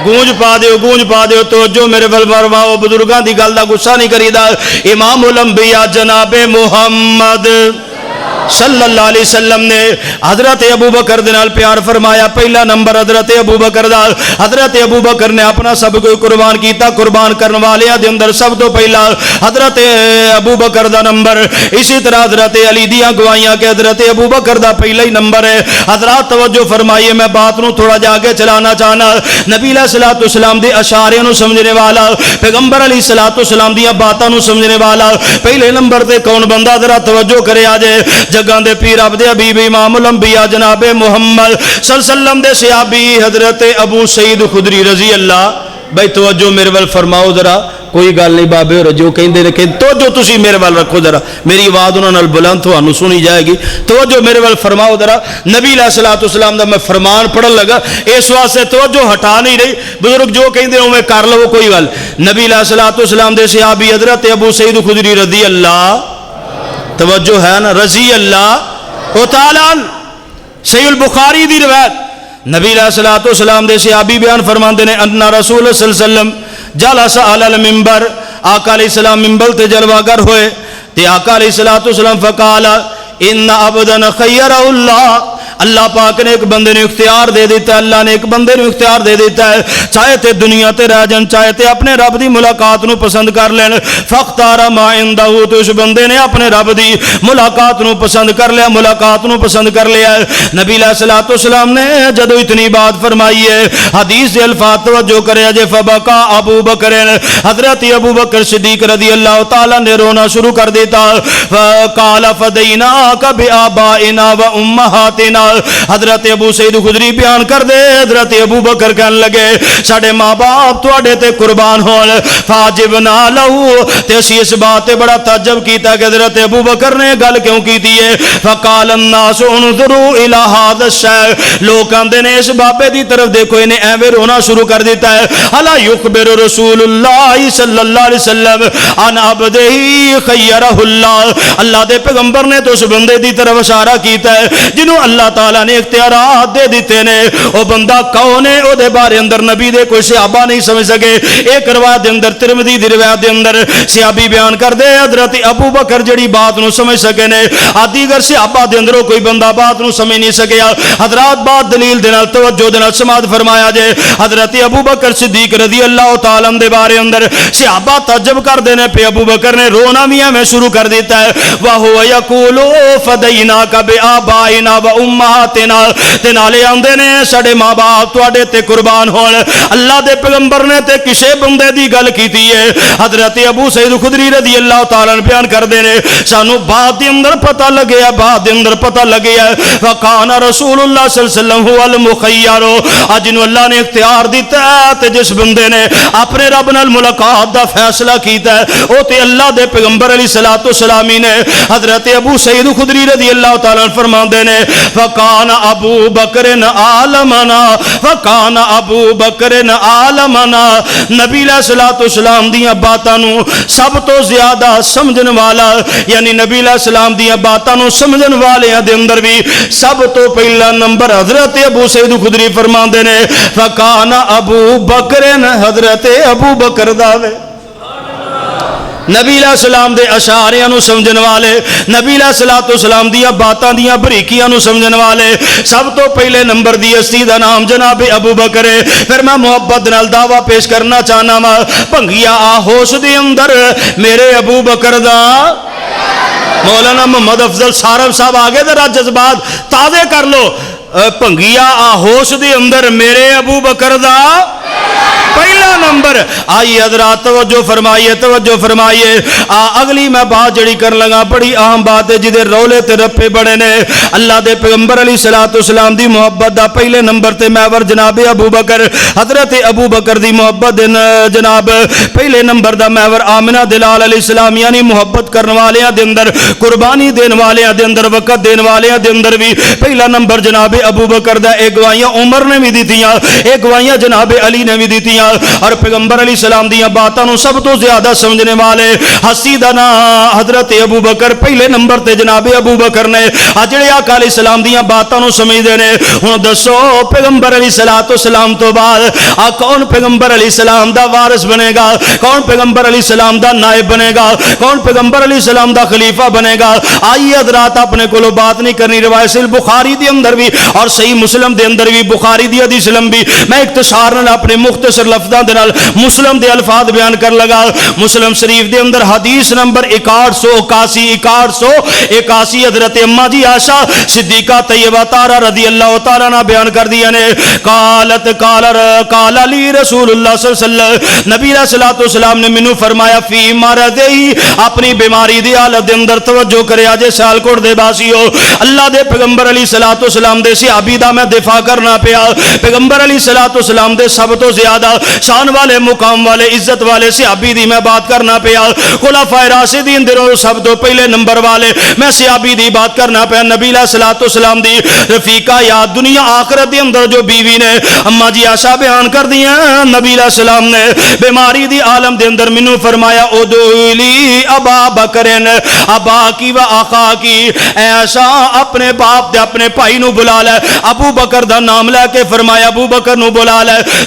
گونج پا دیو توجہ میرے ول فرماؤ بزرگاں دی گل دا غصہ نہیں کریدا امام الانبیاء جناب محمد صلی اللہ علیہ وسلم نے حضرت ابو بکر دنال پیار فرمایا پہلا نمبر حضرت ابو بکر دا حضرت ابو بکر نے اپنا سب کوئی قربان کیتا قربان کرنے والیاں دے اندر سب تو پہلا حضرت ابو بکر دا نمبر اسی طرح حضرت علی دیاں گواہیاں کہ حضرت ابو بکر دا پہلا ہی نمبر ہے حضرات توجہ فرمائیے میں بات نو تھوڑا جا کے چلانا چاہنا نبی علیہ الصلوۃ والسلام دی اشارے نو سمجھنے والا پیغمبر علیہ الصلوۃ والسلام دی باتاں نو سمجھنے والا پہلے نمبر تے کون بندہ ذرا توجہ کرے آ جائے جگہ دے پیر عبد حبیب امام الانبیاء جناب محمد صلی اللہ علیہ وسلم دے صحابی حضرت ابو سعید خدری رضی اللہ بھائی توجہ میرے ول فرماؤ ذرا کوئی گل نہیں بابے اور جو کہندے نے کہ توجہ تسی میرے ول رکھو ذرا میری آواز انہاں نال بلند تھانوں سنی جائے گی توجہ میرے ول فرماؤ ذرا نبی علیہ الصلوۃ والسلام دا میں فرمان پڑھن لگا اس واسطے توجہ ہٹا نہیں رہی بزرگ جو کہندے او میں کر لو کوئی گل نبی علیہ الصلوۃ والسلام دے صحابی حضرت ابو سعید خدری رضی اللہ توجہ ہے نا رضی اللہ تعالیٰ صحیح البخاری دی روایت نبی علیہ الصلوۃ والسلام دے صحابی بیان فرماندے نے ان رسول صلی اللہ علیہ وسلم جلس علی المنبر آقا علیہ السلام منبر تے جلوہ گر ہوئے تے آقا علیہ الصلوۃ والسلام فقال ان عبدا خیر اللہ اللہ پاک نے ایک بندے نے اختیار دے دیتا ہے, اللہ نے ایک بندے نے اختیار دے دیتا ہے, چاہے تے دنیا تے رہ جان, چاہے تے اپنے رب دی ملاقات نو پسند کر لین. فاختار ما عندہ, تو اس بندے نے اپنے رب دی ملاقات نو پسند کر لیا, ملاقات نو پسند کر لیا. نبی علیہ الصلوۃ والسلام نے جدو اتنی بات فرمائی ہے, حدیث دے الفاظ توجہ کرے جے, فبکا ابو بکر, حضرت ابو بکر صدیق رضی اللہ تعالی نے رونا شروع کر دیتا. قال فدیناک بآبائنا و امہاتنا, حضرت ابو سعید خدری بیان کر دے, حضرت ابو بکر کہنے لگے ساڈے ماں باپ تواڈے تے قربان ہون. فاجبنا لہو, تے اسی اس بات تے بڑا تعجب کیتا کہ حضرت ابو بکر نے گل کیوں کیتی ہے. فقال الناس انظروا الی ھذا الشیخ, لوگ کہندے نے اس بابے دی طرف دیکھو, انہیں ایویں رونا شروع کر دیتا ہے. الا یخبر رسول اللہ صلی اللہ علیہ وسلم عن عبدہ خیرہ اللہ, اللہ دے پیغمبر نے تو اس بندے دی طرف اشارہ کیتا ہے جنہوں اللہ تعالیٰ نے اختیارات دے دیتے نے. او بندہ کون ہے, او دے بارے اندر نبی دے کوئی صحابہ نہیں سمجھ سکے. ایک روایت دے اندر, ترمذی دی روایت دے اندر صحابی بیان کر دے حضرت ابو بکر جڑی بات نو سمجھ سکے نے, دیگر صحابہ دے اندروں کوئی بندہ بات نو سمجھ نہیں سکیا. حضرات بات دلیل دے نال توجہ دے نال سماعت فرمایا جے. حضرت ابو بکر صدیق رضی اللہ تعالی عنہ دے بارے اندر صحابہ تعجب کر دے نے پہ, ابو بکر نے رونا بھی میں شروع کر دیتا ہے. وَهُوَ يَقُولُ فَدَيْنَاكَ بِآبَائِنَا وَأُمَّهَاتِنَا, تے نالے آندے نے ساڈے ماں باپ تواڈے تے قربان ہون. اللہ دے پیغمبر نے تے کسے بندے دی گل کیتی ہے. حضرت ابو سعید خدری رضی اللہ تعالی عنہ بیان کر دے نے سانو بعد دے اندر پتہ لگیا, بعد دے اندر پتہ لگیا وکان رسول اللہ صلی اللہ علیہ وسلم هو المخیر, اج نو اللہ نے اختیار دیتا ہے تے جس بندے نے اپنے رب نال ملاقات دا فیصلہ کیتا ہے او تے اللہ دے پیغمبر علیہ الصلوۃ والسلام نے. حضرت ابو سعید خدری رضی اللہ تعالی عنہ فرماندے نے وکان ابو بکر عالمنا, وکان ابو بکر عالمنا, نبی علیہ الصلوۃ والسلام دیاں باتاں نو سب تو زیادہ سمجھن والا, یعنی نبی علیہ السلام دیاں باتاں نو سمجھن والیاں دے اندر بھی سب تو پہلا نمبر حضرت ابو سعید خدری فرماندے نے فکان ابو بکر, حضرت ابو بکر دا وے. نبی علیہ السلام دے اشاریاں نو سمجھن والے, نبی علیہ الصلوۃ والسلام دیاں باتاں دیاں بریکیاں نو سمجھن والے سب تو پہلے نمبر دی ہستی دا نام جناب ابو بکر ہے. پھر میں محبت نال دعویٰ پیش کرنا چاہنا وا, بھنگیا آہوش دے اندر میرے ابو بکر دا. مولانا محمد افضل سارف صاحب آگے ذرا جذبات تازے کر لو. بھنگیا آہوش دے اندر میرے ابو بکر دا پہلا نمبر. آئیے حضرات توجہ فرمائیے, توجہ فرمائیے. اگلی میں بات جڑی کر لگا بڑی اہم بات ہے جدے رولے تے رپے بڑے نے. اللہ دے پیغمبر علیہ الصلوۃ والسلام دی محبت دا پہلے نمبر تے محور جناب ابو بکر, حضرت ابو بکر دی محبت جناب پہلے نمبر دا محور آمنہ دلال علیہ السلام, یعنی محبت کرن والیاں دے اندر, قربانی دین والیاں دے اندر, وقت دین والیاں دے اندر بھی پہلا نمبر جناب ابو بکر دا. ایک گواہیاں عمر نے بھی دتیاں, ایک گواہیاں جناب علی نے بھی دتیاں, اور پیغمبر علیہ السلام دیاں باتاں نو سب تو زیادہ سمجھنے والے ہستی دا نام حضرت ابو بکر پہلے نمبر تے جناب ابو بکر نے. جڑے آقا علیہ السلام دیاں باتاں نو سمجھدے نے. ہن دسو پیغمبر علیہ الصلوۃ والسلام تو بعد کون پیغمبر علیہ السلام دا وارث بنے گا, کون پیغمبر علیہ السلام دا نائب بنے گا, کون پیغمبر علیہ السلام دا خلیفہ بنے گا. آئیے حضرات اپنے کولو بات نہیں کرنی, روایت صحیح بخاری دی اندر بھی اور صحیح مسلم دے اندر بھی, بخاری دی حدیث لمبی, میں اختصار نال اپنے مختصر لفظاں دے نال مسلم دے الفاظ بیان کر لگا. مسلم شریف دے اندر حدیث نمبر 6181 حضرت اماں جی عائشہ صدیقہ طیبہ طاہرہ رضی اللہ تعالیٰ عنہ بیان کر دیا نے. قالت قال علی رسول اللہ صلی اللہ علیہ وسلم, نبی علیہ الصلوۃ والسلام نے مینوں فرمایا فی مرضی, اپنی بیماری دی حالت دے اندر توجہ کرے اجے سیالکوٹ دے باسیو, اللہ دے پیغمبر علیہ الصلوۃ والسلام دے صحابی دا میں دفاع کرنا پیا. پیغمبر علیہ الصلوۃ والسلام دے سب تو زیادہ شان والے, مقام والے, عزت والے صحابی دی میں بات کرنا پیا. خلفائے راشدین دے سب تو پہلے نمبر والے میں صحابی دی بات کرنا پیا. نبی علیہ الصلوۃ والسلام دی رفیقہ یا دنیا آخرت دے اندر جو بیوی نے اماں جی عائشہ بیان کر دیا, نبی علیہ السلام نے بیماری دی عالم دے اندر مینوں فرمایا ادعولی ابا بکرن ابا کی و آخا کی, ایسا اپنے باپ دے اپنے بھائی نو بلا لے. ابو بکر دا نام لے کے فرمایا ابو بکر نو بلا لے.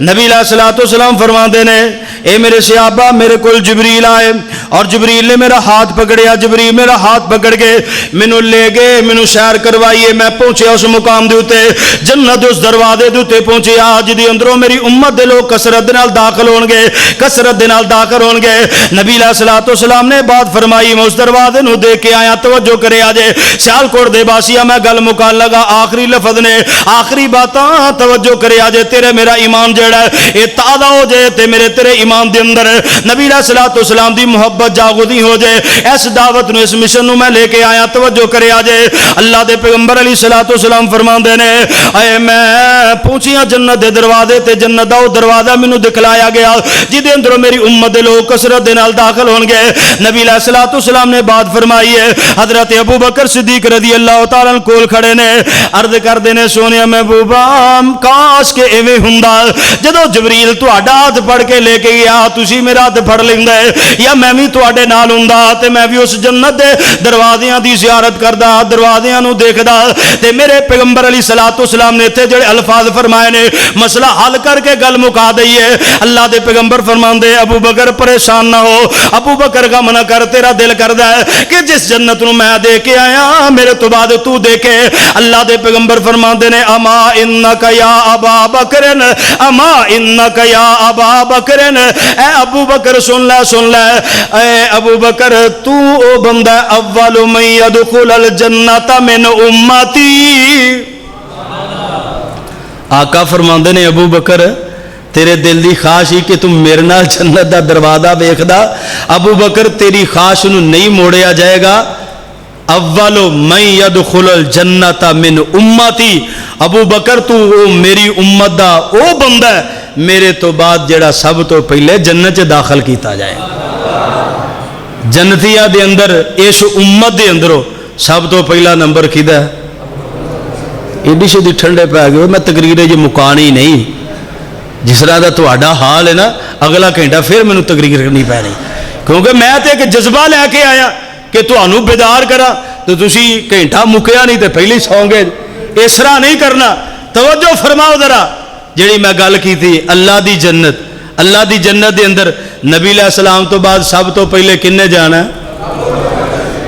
نبی علیہ الصلوۃ والسلام فرماندے نے اے میرے صحابہ میرے کول جبریل آئے اور جبریل نے میرا ہاتھ پکڑیا جبریل میرا ہاتھ پکڑ کے مینوں لے گئے مینوں سیر کروائیے میں پہنچیا اس مقام دے اوتے جنت اس دروازے دے اوتے پہنچیا جدی اندروں میری امت دے لوگ کثرت دے نال داخل ہون گے کثرت دے نال داخل ہون گے نبی علیہ الصلوۃ والسلام نے بات فرمائی میں اس دروازے نو دیکھ کے آیا توجہ کرے آجے سیالکوٹ دے باسیا میں گل مکان لگا آخری لفظ نے آخری باتاں توجہ کرے آجے تیرے میرا ایمان جڑا ہے اے تازہ ہو جائے تے میرے تیرے ایمان دے اندر نبی علیہ الصلوۃ والسلام دی محبت جاگودی ہو جائے اس دعوت نو اس مشن نو میں لے کے آیا توجہ کرے آجے اللہ دے پیغمبر علیہ الصلوۃ والسلام فرماندے نے اے میں پہنچیاں جنت دے دروازے تے جنت دا او دروازہ مینوں دکھلایا گیا جدے اندر میری امت دے لوگ کثرت دے نال داخل ہون گے نبی علیہ الصلوۃ والسلام نے بات فرمائی ہے حضرت ابو بکر صدیق رضی اللہ تعالیٰ عنہ کول کھڑے نے عرض کردے نے سونیا محبوبا کاش کہ ایویں ہوندا جدوں جبریل تہاڈا ہاتھ پھڑ کے لے کے گیا تسی میرا ہاتھ پھڑ لیندے یا میں بھی تہاڈے نال ہوندا تے میں بھی اس جنت دے دروازیاں دی زیارت کردا دروازیاں نو دیکھدا تے میرے پیغمبر علیہ الصلوۃ والسلام نے تے جڑے الفاظ فرمائے نے مسئلہ حل کر کے گل مکا دئیے اللہ دے پیغمبر فرماندے ابو بکر پریشان نہ ہو ابو بکر غم نہ کر تیرا دل کردا ہے کہ جس جنت نو میں دے کے آیا میرے تو بعد تو دیکھے اللہ دے پیغمبر فرماندے نے اما انک یا ابا بکر اما انک یا ابا بکر اے ابو بکر سن لے اے ابو بکر تو او بندہ اول من يدخل الجنت من امتی آقا فرماندے نے ابو بکر تیرے دل دی خواہش ہی کہ تم میرے نال جنت دا دروازہ ویکھدا ابو بکر تیری خواہش نو نہیں موڑیا جائے گا اول من يدخل الجنت من امتی ابو بکر تو او میری امت دا او بندہ ہے میرے تو بعد جڑا سب تو پہلے جنت چ داخل کیتا جائے جنتیہ دے اندر اس امت دے اندروں سب تو پہلا نمبر کیدا ہے ایڈی شدی ٹھنڈے پہ گئے میں تقریر یہ مکانی نہیں جس طرح دا تہاڈا حال ہے نا اگلا گھنٹہ پھر مینوں تقریر کرنی پے نہیں کیونکہ میں تے ایک جذبہ لے کے آیا کہ تہانوں بیدار کرا تو تسی گھنٹہ مکیا نہیں تے پہلے سو گے اس طرح نہیں کرنا توجہ فرماؤ ذرا جڑی میں گل کی تھی اللہ دی جنت دے اندر نبی علیہ السلام تو بعد سب تو پہلے کنے جانا ہے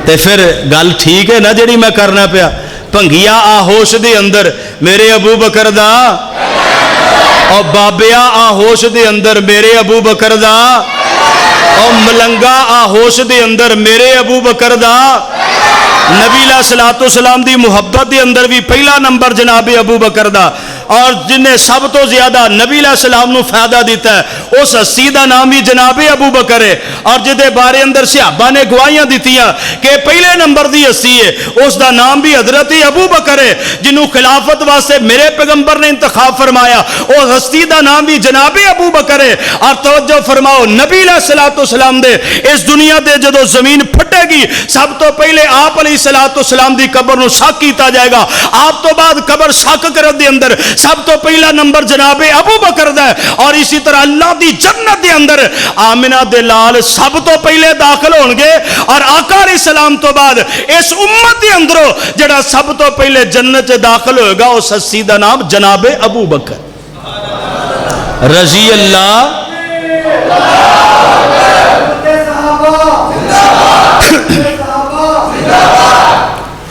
تے پھر گل ٹھیک ہے نا جڑی میں کرنا پیا بھنگیا آہوش دے اندر میرے ابو بکر دا اور بابیا آہوش دے اندر میرے ابو بکر دا اور ملنگا آہوش دے اندر میرے ابو بکر دا نبی علیہ الصلوۃ والسلام دی محبت دے اندر بھی پہلا نمبر جناب ابو بکر دا اور جنہیں سب تو زیادہ نبی علیہ السلام نو فائدہ دیتا ہے اس ہستی دا نام بھی جناب ابو بکر ہے اور جدے بارے اندر صحابہ نے گواہیاں دیتیاں کہ پہلے نمبر دی ہستی ہے اس دا نام بھی حضرت ابو بکر ہے جنہوں خلافت واسطے میرے پیغمبر نے انتخاب فرمایا اس ہستی دا نام بھی جناب ابو بکر ہے اور توجہ فرماؤ نبی علیہ الصلوۃ والسلام دے اس دنیا دے جدو زمین پھٹے گی سب تو پہلے آپ علیہ الصلوۃ والسلام دی قبر نو شک کیتا جائے گا آپ تو بعد قبر شک کرن دے اندر سب تو پہلا نمبر جناب ابو بکر دا ہے اور اسی طرح اللہ دی جنت دے اندر آمنہ دے لال سب تو پہلے داخل ہون گے اور آقا علیہ السلام تو بعد اس امت دے اندروں جڑا سب تو پہلے جنت داخل ہوئے گا اس ہستی دا نام جناب ابو بکر رضی اللہ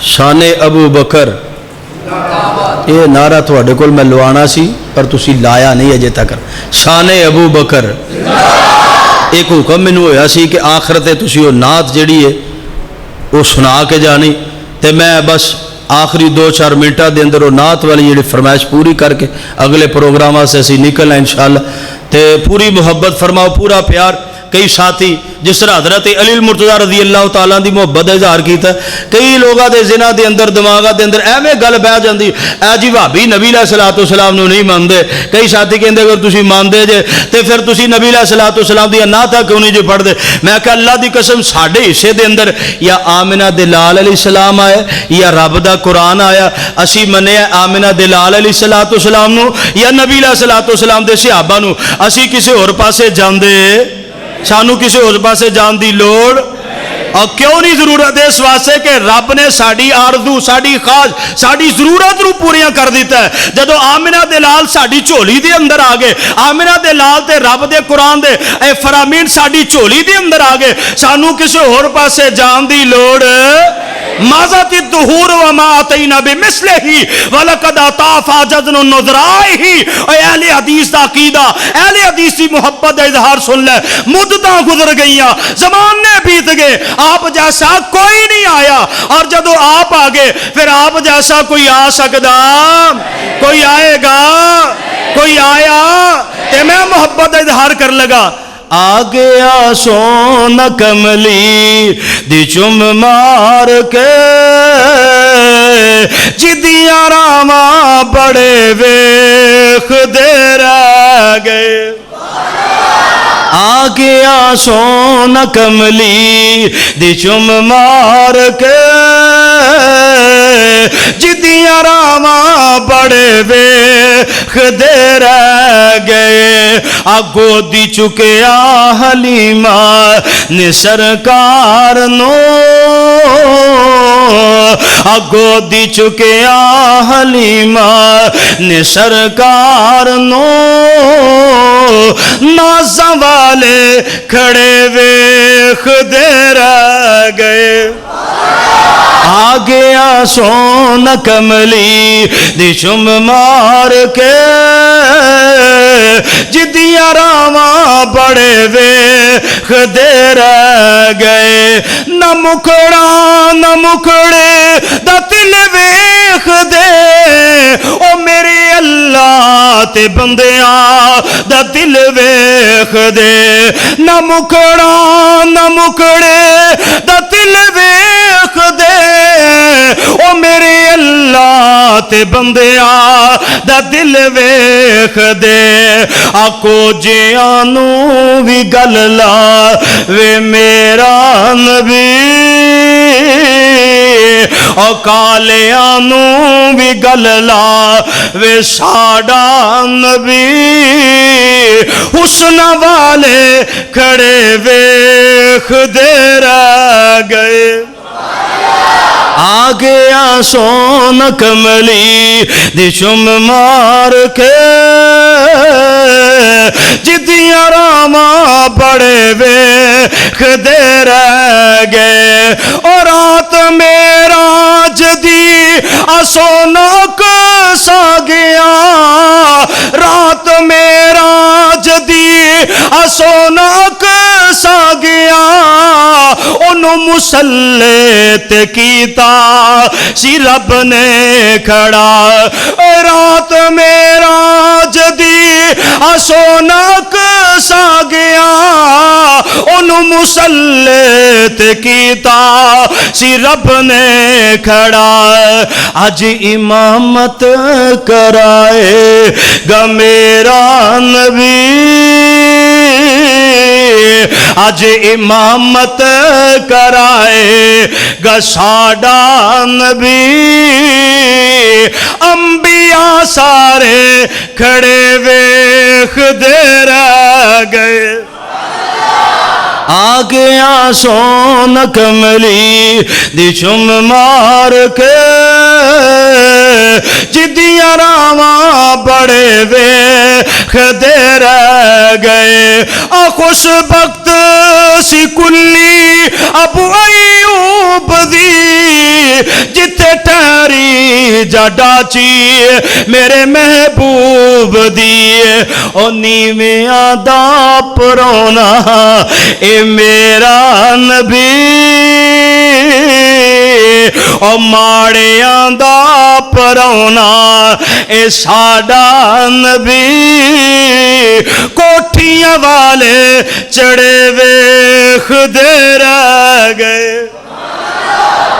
شان ابو بکر یہ نعرہ تھوڑے کول میں لوانا سی پر تسی لایا نہیں اجے تک شان ابو بکر ایک حکم مینوں ہویا سی کہ آخرت تسی وہ نعت جڑی ہے وہ سنا کے جانی تے میں بس آخری 2-4 منٹاں دے اندر وہ نعت والی جڑی فرمائش پوری کر کے اگلے پروگراماں سے اسی نکلنا انشاءاللہ تے پوری محبت فرماؤ پورا پیار کئی ساتھی جس طرح حضرت علی المرتضیٰ رضی اللہ تعالیٰ دی محبت اظہار کیتا ہے کئی لوگاں دے زنا دے اندر دماغاں دے اندر ایویں گل بہ جاندی اے جی بھابی نبی علیہ الصلوۃ والسلام نو نہیں مانتے کئی ساتھی کہندے اگر تسی مانتے جے تے پھر تسی نبی علیہ الصلوۃ والسلام دی نعتاں کیوں نہیں جو پڑھدے میں کہ اللہ دی قسم ساڈے حصے دے اندر یا آمنہ دے لال علیہ السلام آئے یا رب دا قرآن آیا اسی منیا آمنہ دے لال علیہ الصلوۃ والسلام نو یا نبی علیہ الصلوۃ والسلام دے صحابہ نو اسی کسے ہور پاسے جاندے سانو کسی اور پاسے جان دی لوڑ اور کیوں نہیں ضرورت ہے؟ اس واسطے کہ رب نے ساڑی آرزو ساڑی خواہش ساڑی ضرورت نو پوریاں کر دیتا ہے۔ جدو آمنہ دے لال ساڑی جھولی دے اندر آگے، آمنہ دے لال تے رب دے قرآن دے اے فرامین ساڑی جھولی دے اندر آگے، سانو کسے اور پاسے جان دی لوڑ مازت الدہور وما آتینا بمثلہ ہی وَلَقَدْ آتَا فَاجَزْنُ النُّذْرَائِ ہی۔ اے اہل حدیث دا عقیدہ، اہل حدیث دی محبت دا اظہار سن لے، مدتاں گزر گئیاں، زمانے بیت گئے، آپ جیسا کوئی نہیں آیا، اور جدو آپ آگے پھر آپ جیسا کوئی آ سکدا؟ کوئی آئے گا؟ کوئی آیا؟ تے میں محبت دا اظہار کر لگا، آگیا سون کملی دی چم مار کے جدیاں راما بڑے ویخ دے رہ گئے۔ آگیا سون کملی دی چم مار کے جدیاں راما بڑے ویخ دے رہ گئے۔ آگو دی چکے حلیمہ نے سرکار نو، آگو دی چکے حلیمہ نے سرکار نو، نازاں والے کھڑے ویخ دے رہ گئے۔ آگیا سون کملی دی چم مار کے جدیاں راما بڑے ویخ دے رہ گئے۔ نہ مکھڑا نہ مکھڑے دا دل ویخ دے، او میرے اللہ تے بندیاں دا دل ویخ دے۔ نہ مکھڑا نہ مکھڑے دا دل ویخ دے، او میرے اللہ تے بندیاں دا دل ویخ دے۔ آکو جیانو بھی گل لا وے میرا نبی، او کالیانو بھی گل لا وے ساڈا نبی۔ حسن والے کھڑے ویخ دے رہ گئے۔ آگیا سون کملی دی چم مار کے جدیاں راما بڑے ویخ دے رہ گئے۔ اور رات معراج دی آسونک سا گیا، رات معراج دی آسونک سا گیا، انہوں مسلط کیتا سی رب نے کھڑا۔ رات معراج دی آسونک سا گیا، انہوں مسلط کیتا سی رب نے کھڑا۔ آج امامت کرائے گا میرا نبی، آج امامت کرائے گا ساڈا نبی۔ انبیاء سارے کھڑے ویخ دے رہ گئے۔ آگیا سون کملی دی چم مار کے جدیاں راما بڑے ویخ دے رہ گئے۔ خوش بخت سی کلی ابو ایوب دی، جتے ٹھہری جا ڈاچی میرے محبوب دی۔ او نیویاں دا پرونا اے میرا نبی، او ماڑیاں دا پرونا اے ساڈا نبی۔ کوٹھیاں والے چڑے ویخ دے رہ گئے۔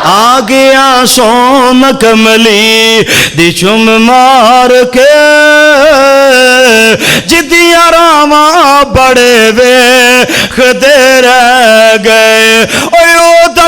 آگیا سون کملی دی چم مار کے جدیاں راما بڑے ویخ دے رہ گئے۔ او دا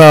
ਦਾ